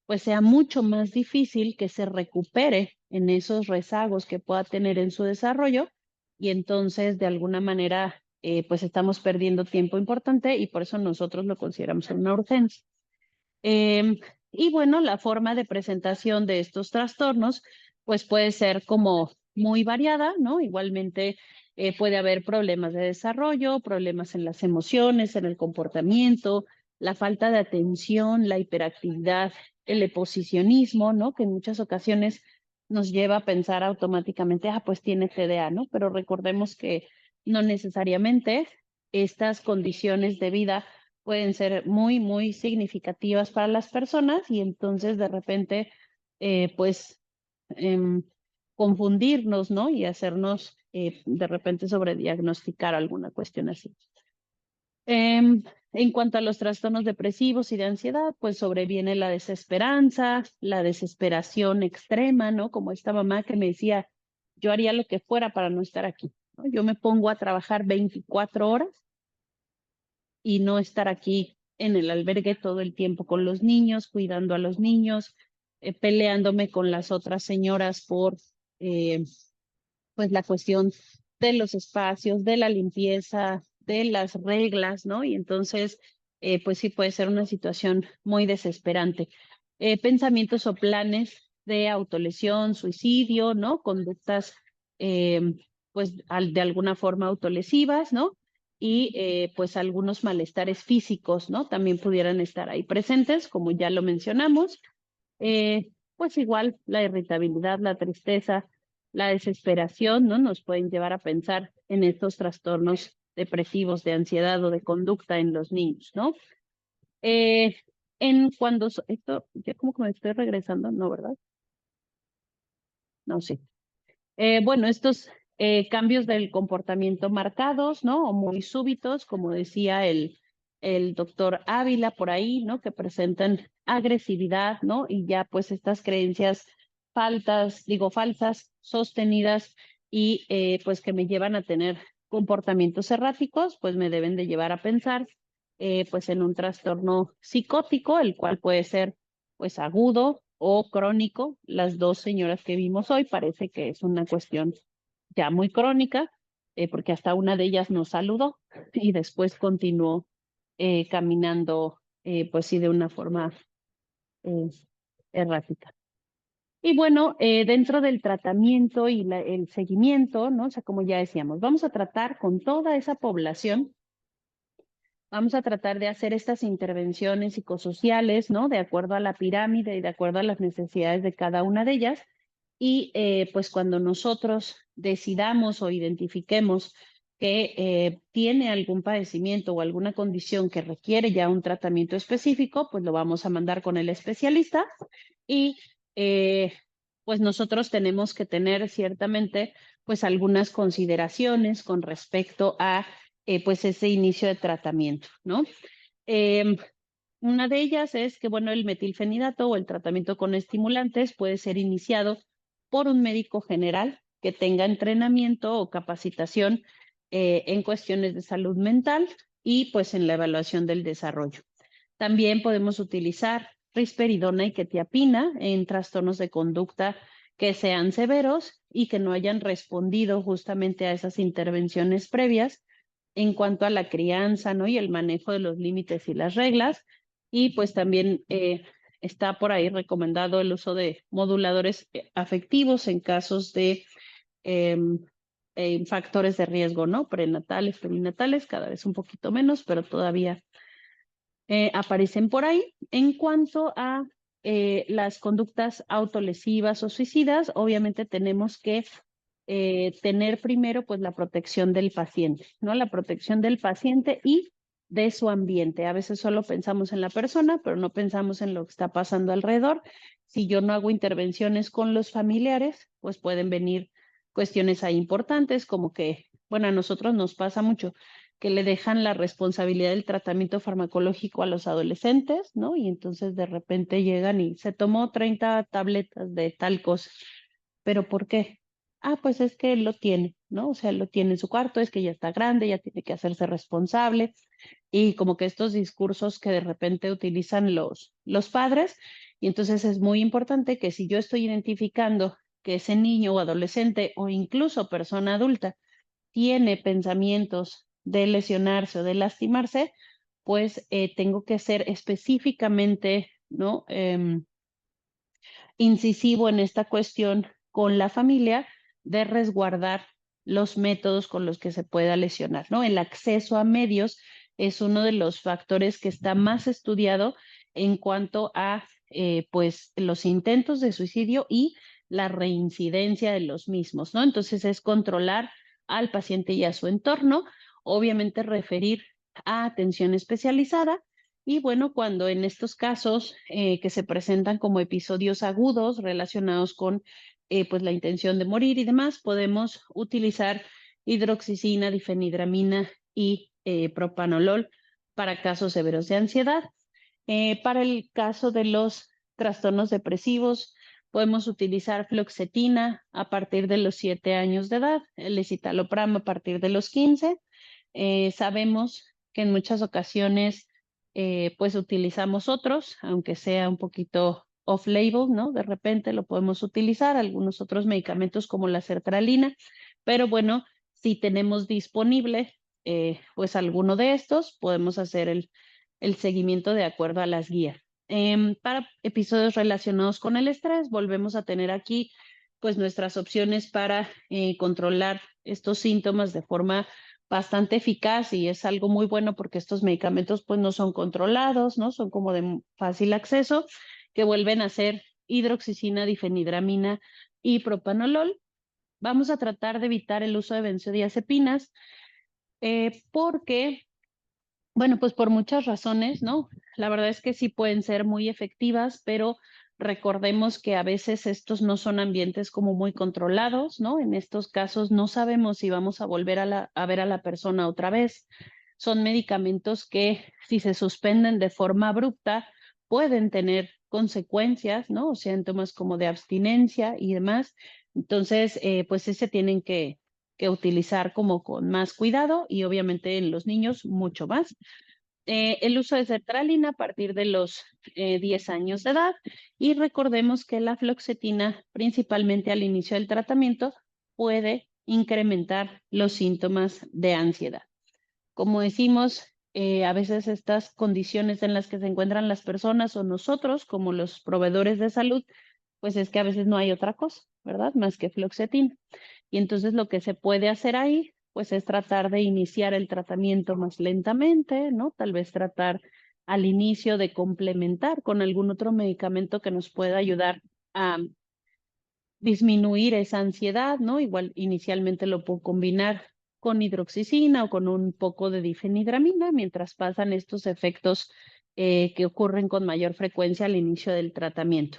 pues sea mucho más difícil que se recupere en esos rezagos que pueda tener en su desarrollo y entonces de alguna manera pues estamos perdiendo tiempo importante y por eso nosotros lo consideramos una urgencia. Y bueno, la forma de presentación de estos trastornos pues puede ser como muy variada, ¿no? Igualmente puede haber problemas de desarrollo, problemas en las emociones, en el comportamiento, la falta de atención, la hiperactividad, el exposicionismo, ¿no? Que en muchas ocasiones nos lleva a pensar automáticamente, pues tiene TDA, ¿no? Pero recordemos que no necesariamente estas condiciones de vida pueden ser muy, muy significativas para las personas y entonces de repente, pues, confundirnos, ¿no? Y hacernos de repente sobrediagnosticar alguna cuestión así. En cuanto a los trastornos depresivos y de ansiedad, pues sobreviene la desesperanza, la desesperación extrema, ¿no? Como esta mamá que me decía, yo haría lo que fuera para no estar aquí, ¿no? Yo me pongo a trabajar 24 horas y no estar aquí en el albergue todo el tiempo con los niños, cuidando a los niños, peleándome con las otras señoras por pues la cuestión de los espacios, de la limpieza, de las reglas, ¿no? Y entonces, pues sí puede ser una situación muy desesperante. Pensamientos o planes de autolesión, suicidio, ¿no? Conductas, pues de alguna forma autolesivas, ¿no? Y pues algunos malestares físicos, ¿no? También pudieran estar ahí presentes, como ya lo mencionamos. Pues igual la irritabilidad, la tristeza, la desesperación, ¿no? Nos pueden llevar a pensar en estos trastornos depresivos de ansiedad o de conducta en los niños, ¿no? Esto, ya como que me estoy regresando, ¿no, verdad? No, sí. Bueno, estos cambios del comportamiento marcados, ¿no? O muy súbitos, como decía el doctor Ávila por ahí, ¿no? Que presentan agresividad, ¿no? Y ya pues estas creencias falsas, sostenidas y pues que me llevan a tener comportamientos erráticos, pues me deben de llevar a pensar pues en un trastorno psicótico, el cual puede ser pues agudo o crónico. Las dos señoras que vimos hoy parece que es una cuestión ya muy crónica, porque hasta una de ellas nos saludó y después continuó caminando, pues sí, de una forma eh, errática. Y bueno, dentro del tratamiento y el seguimiento, ¿no? O sea, como ya decíamos, vamos a tratar con toda esa población. Vamos a tratar de hacer estas intervenciones psicosociales, ¿no? De acuerdo a la pirámide y de acuerdo a las necesidades de cada una de ellas. Y pues cuando nosotros decidamos o identifiquemos que tiene algún padecimiento o alguna condición que requiere ya un tratamiento específico, pues lo vamos a mandar con el especialista y pues nosotros tenemos que tener ciertamente pues algunas consideraciones con respecto a pues ese inicio de tratamiento, ¿no? Una de ellas es que, bueno, el metilfenidato o el tratamiento con estimulantes puede ser iniciado por un médico general que tenga entrenamiento o capacitación en cuestiones de salud mental y pues en la evaluación del desarrollo. También podemos utilizar risperidona y quetiapina en trastornos de conducta que sean severos y que no hayan respondido justamente a esas intervenciones previas en cuanto a la crianza, ¿no? Y el manejo de los límites y las reglas. Y pues también está por ahí recomendado el uso de moduladores afectivos en casos de factores de riesgo, ¿no? Prenatales, perinatales, cada vez un poquito menos, pero todavía aparecen por ahí. En cuanto a las conductas autolesivas o suicidas, obviamente tenemos que tener primero pues la protección del paciente, ¿no? La protección del paciente y de su ambiente. A veces solo pensamos en la persona, pero no pensamos en lo que está pasando alrededor. Si yo no hago intervenciones con los familiares, pues pueden venir cuestiones ahí importantes, como que, bueno, a nosotros nos pasa mucho que le dejan la responsabilidad del tratamiento farmacológico a los adolescentes, ¿no? Y entonces de repente llegan y se tomó 30 tabletas de tal cosa. ¿Pero por qué? Pues es que él lo tiene, ¿no? O sea, él lo tiene en su cuarto, es que ya está grande, ya tiene que hacerse responsable. Y como que estos discursos que de repente utilizan los padres, y entonces es muy importante que si yo estoy identificando que ese niño o adolescente o incluso persona adulta tiene pensamientos de lesionarse o de lastimarse, pues tengo que ser específicamente, ¿no? Incisivo en esta cuestión con la familia de resguardar los métodos con los que se pueda lesionar, ¿no? El acceso a medios es uno de los factores que está más estudiado en cuanto a, pues, los intentos de suicidio y la reincidencia de los mismos, ¿no? Entonces es controlar al paciente y a su entorno, obviamente referir a atención especializada y bueno, cuando en estos casos que se presentan como episodios agudos relacionados con pues la intención de morir y demás, podemos utilizar hidroxicina, difenidramina y propanolol para casos severos de ansiedad. Para el caso de los trastornos depresivos, podemos utilizar fluoxetina a partir de los 7 años de edad, el escitalopram a partir de los 15. Sabemos que en muchas ocasiones pues utilizamos otros, aunque sea un poquito off-label, ¿no? De repente lo podemos utilizar, algunos otros medicamentos como la sertralina, pero bueno, si tenemos disponible pues alguno de estos, podemos hacer el seguimiento de acuerdo a las guías. Para episodios relacionados con el estrés, volvemos a tener aquí pues nuestras opciones para controlar estos síntomas de forma bastante eficaz y es algo muy bueno porque estos medicamentos pues no son controlados, ¿no? Son como de fácil acceso, que vuelven a ser hidroxicina, difenidramina y propanolol. Vamos a tratar de evitar el uso de benzodiazepinas porque bueno, pues por muchas razones, ¿no? La verdad es que sí pueden ser muy efectivas, pero recordemos que a veces estos no son ambientes como muy controlados, ¿no? En estos casos no sabemos si vamos a volver a ver a la persona otra vez. Son medicamentos que si se suspenden de forma abrupta pueden tener consecuencias, ¿no? O síntomas como de abstinencia y demás. Entonces, pues se tienen que utilizar como con más cuidado y obviamente en los niños mucho más. El uso de sertralina a partir de los 10 años de edad y recordemos que la fluoxetina principalmente al inicio del tratamiento puede incrementar los síntomas de ansiedad. Como decimos, a veces estas condiciones en las que se encuentran las personas o nosotros como los proveedores de salud, pues es que a veces no hay otra cosa, ¿verdad? Más que fluoxetina. Y entonces lo que se puede hacer ahí, pues es tratar de iniciar el tratamiento más lentamente, ¿no? Tal vez tratar al inicio de complementar con algún otro medicamento que nos pueda ayudar a disminuir esa ansiedad, ¿no? Igual inicialmente lo puedo combinar con hidroxicina o con un poco de difenidramina mientras pasan estos efectos que ocurren con mayor frecuencia al inicio del tratamiento.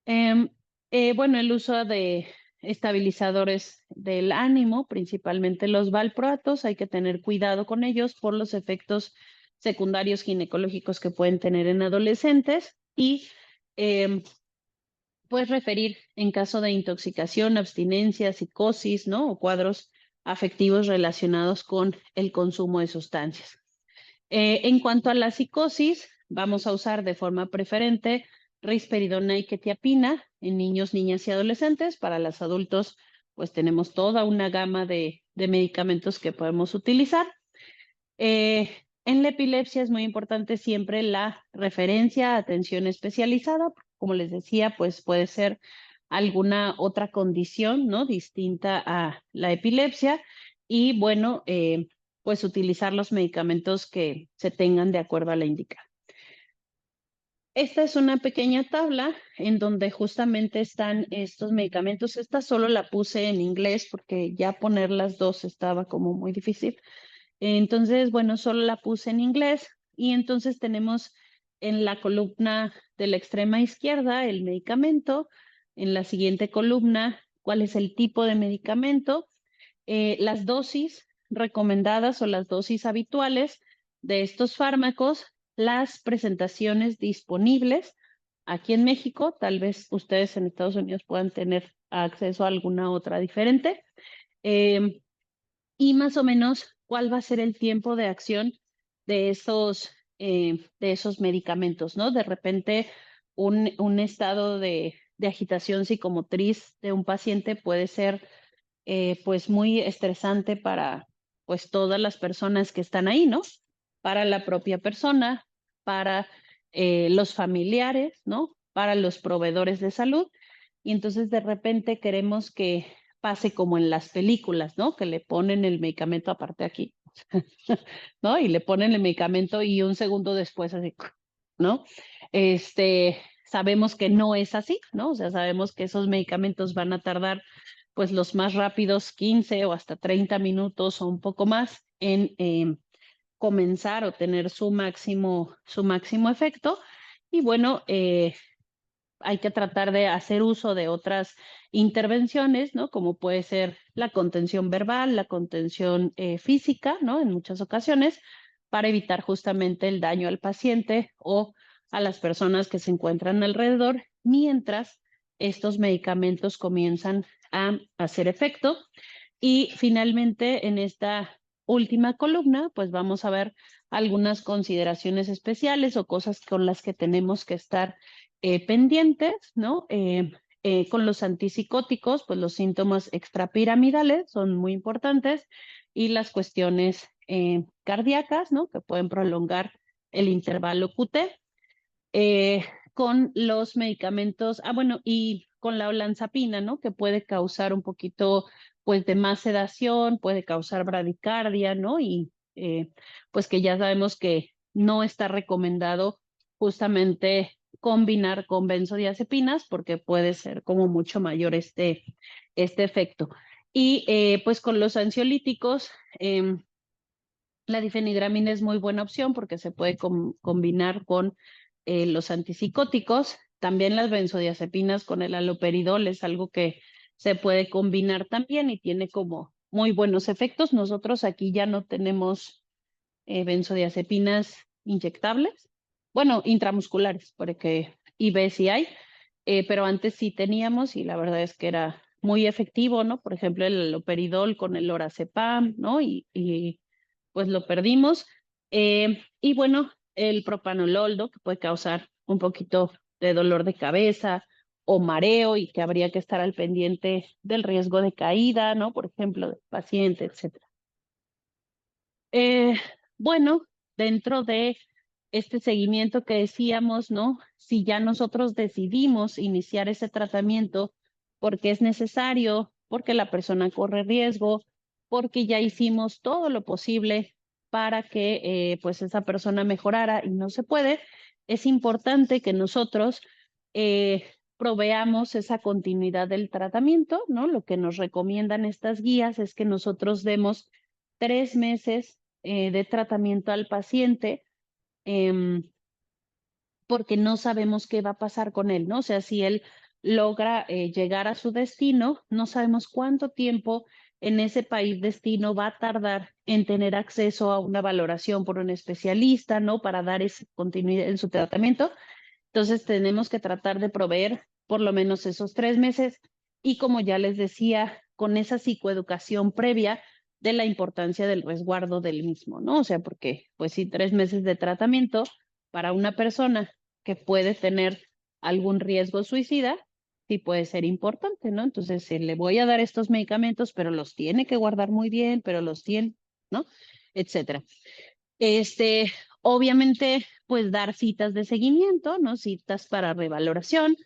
Bueno, el uso de estabilizadores del ánimo, principalmente los valproatos, hay que tener cuidado con ellos por los efectos secundarios ginecológicos que pueden tener en adolescentes y pues referir en caso de intoxicación, abstinencia, psicosis, ¿no? O cuadros afectivos relacionados con el consumo de sustancias. En cuanto a la psicosis, vamos a usar de forma preferente risperidona y quetiapina en niños, niñas y adolescentes. Para los adultos, pues tenemos toda una gama de medicamentos que podemos utilizar. En la epilepsia es muy importante siempre la referencia a atención especializada. Como les decía, pues puede ser alguna otra condición, ¿no? Distinta a la epilepsia. Y bueno, pues utilizar los medicamentos que se tengan de acuerdo a la indicación. Esta es una pequeña tabla en donde justamente están estos medicamentos. Esta solo la puse en inglés porque ya poner las dos estaba como muy difícil. Entonces, bueno, solo la puse en inglés y entonces tenemos en la columna de la extrema izquierda el medicamento, en la siguiente columna cuál es el tipo de medicamento, las dosis recomendadas o las dosis habituales de estos fármacos, las presentaciones disponibles aquí en México, tal vez ustedes en Estados Unidos puedan tener acceso a alguna otra diferente, y más o menos cuál va a ser el tiempo de acción de esos medicamentos, ¿no? De repente un estado de agitación psicomotriz de un paciente puede ser pues muy estresante para pues todas las personas que están ahí, ¿no? Para la propia persona, para los familiares, ¿no? Para los proveedores de salud. Y entonces de repente queremos que pase como en las películas, ¿no? Que le ponen el medicamento aparte aquí, ¿no? Y le ponen el medicamento y un segundo después así, ¿no? sabemos que no es así, ¿no? O sea, sabemos que esos medicamentos van a tardar, pues los más rápidos 15 o hasta 30 minutos o un poco más en comenzar o tener su máximo efecto. Y bueno, hay que tratar de hacer uso de otras intervenciones, ¿no? Como puede ser la contención verbal, la contención física, ¿no? En muchas ocasiones, para evitar justamente el daño al paciente o a las personas que se encuentran alrededor, mientras estos medicamentos comienzan a hacer efecto. Y finalmente, en esta última columna, pues vamos a ver algunas consideraciones especiales o cosas con las que tenemos que estar pendientes, ¿no? Con los antipsicóticos, pues los síntomas extrapiramidales son muy importantes y las cuestiones cardíacas, ¿no? Que pueden prolongar el intervalo QT. Con los medicamentos, bueno, y con la olanzapina, ¿no? Que puede causar un poquito, pues, de más sedación, puede causar bradicardia, ¿no? Y pues que ya sabemos que no está recomendado justamente combinar con benzodiazepinas porque puede ser como mucho mayor este efecto. Y pues con los ansiolíticos, la difenhidramina es muy buena opción porque se puede combinar con los antipsicóticos. También las benzodiazepinas con el haloperidol es algo que se puede combinar también y tiene como muy buenos efectos. Nosotros aquí ya no tenemos benzodiazepinas inyectables, bueno, intramusculares, porque IV sí hay, pero antes sí teníamos y la verdad es que era muy efectivo, ¿no? Por ejemplo, el haloperidol con el lorazepam, ¿no? Y pues lo perdimos. Y bueno, el propanolol, ¿no? Que puede causar un poquito de dolor de cabeza o mareo y que habría que estar al pendiente del riesgo de caída, ¿no? Por ejemplo, del paciente, etcétera. Bueno, dentro de este seguimiento que decíamos, ¿no? Si ya nosotros decidimos iniciar ese tratamiento porque es necesario, porque la persona corre riesgo, porque ya hicimos todo lo posible para que pues esa persona mejorara y no se puede, es importante que nosotros proveamos esa continuidad del tratamiento, ¿no? Lo que nos recomiendan estas guías es que nosotros demos 3 meses de tratamiento al paciente, porque no sabemos qué va a pasar con él, ¿no? O sea, si él logra llegar a su destino, no sabemos cuánto tiempo en ese país destino va a tardar en tener acceso a una valoración por un especialista, ¿no? Para dar esa continuidad en su tratamiento. Entonces, tenemos que tratar de proveer por lo menos esos 3 meses y, como ya les decía, con esa psicoeducación previa de la importancia del resguardo del mismo, ¿no? O sea, porque, pues sí, 3 meses de tratamiento para una persona que puede tener algún riesgo suicida, sí puede ser importante, ¿no? Entonces, le voy a dar estos medicamentos, pero los tiene que guardar muy bien, pero los tiene, ¿no? Etcétera. Obviamente, pues dar citas de seguimiento, ¿no? Citas para revaloración,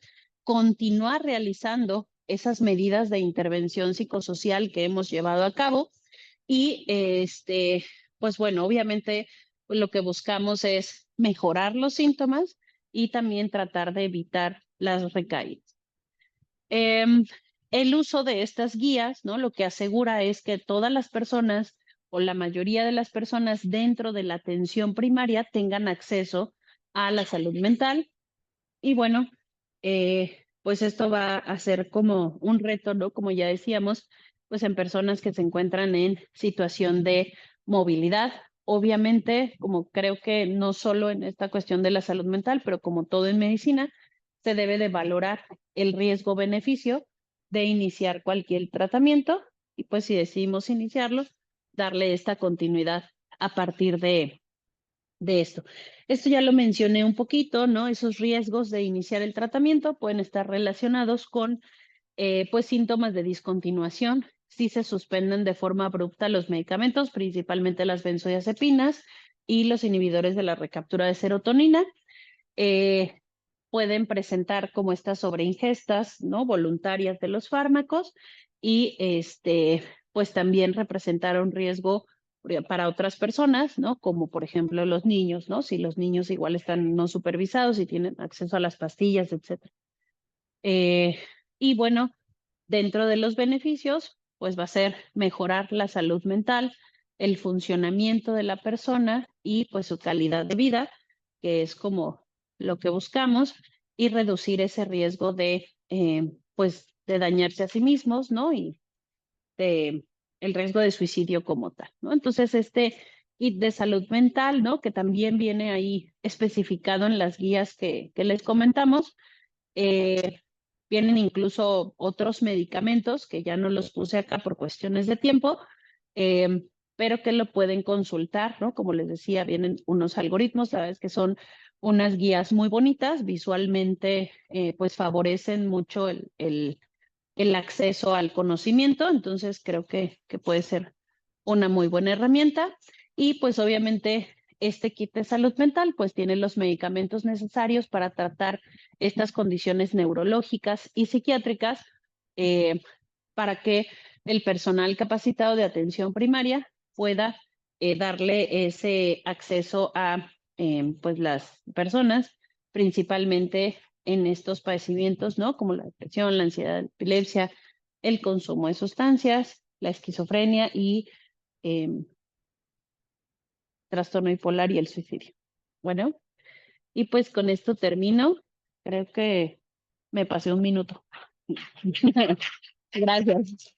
continuar realizando esas medidas de intervención psicosocial que hemos llevado a cabo y pues bueno, obviamente pues, lo que buscamos es mejorar los síntomas y también tratar de evitar las recaídas. El uso de estas guías, ¿no? Lo que asegura es que todas las personas o la mayoría de las personas dentro de la atención primaria tengan acceso a la salud mental. Y bueno, pues esto va a ser como un reto, ¿no? Como ya decíamos, pues en personas que se encuentran en situación de movilidad. Obviamente, como creo que no solo en esta cuestión de la salud mental, pero como todo en medicina, se debe de valorar el riesgo-beneficio de iniciar cualquier tratamiento y pues si decidimos iniciarlo, darle esta continuidad a partir de esto. Esto ya lo mencioné un poquito, ¿no? Esos riesgos de iniciar el tratamiento pueden estar relacionados con, pues, síntomas de discontinuación. Si se suspenden de forma abrupta los medicamentos, principalmente las benzodiazepinas y los inhibidores de la recaptura de serotonina, pueden presentar como estas sobreingestas, ¿no? Voluntarias de los fármacos y, pues, también representar un riesgo para otras personas, ¿no? Como por ejemplo los niños, ¿no? Si los niños igual están no supervisados y tienen acceso a las pastillas, etcétera. Y bueno, dentro de los beneficios, pues va a ser mejorar la salud mental, el funcionamiento de la persona y pues su calidad de vida, que es como lo que buscamos, y reducir ese riesgo de, pues, de dañarse a sí mismos, ¿no? Y de el riesgo de suicidio como tal, ¿no? Entonces, este kit de salud mental, ¿no? Que también viene ahí especificado en las guías que les comentamos. Vienen incluso otros medicamentos que ya no los puse acá por cuestiones de tiempo, pero que lo pueden consultar, ¿no? Como les decía, vienen unos algoritmos, sabes que son unas guías muy bonitas, visualmente pues favorecen mucho el acceso al conocimiento, entonces creo que puede ser una muy buena herramienta. Y pues obviamente este kit de salud mental pues tiene los medicamentos necesarios para tratar estas condiciones neurológicas y psiquiátricas para que el personal capacitado de atención primaria pueda darle ese acceso a pues las personas, principalmente en estos padecimientos, ¿no? Como la depresión, la ansiedad, la epilepsia, el consumo de sustancias, la esquizofrenia y trastorno bipolar y el suicidio. Bueno, y pues con esto termino. Creo que me pasé un minuto. Gracias.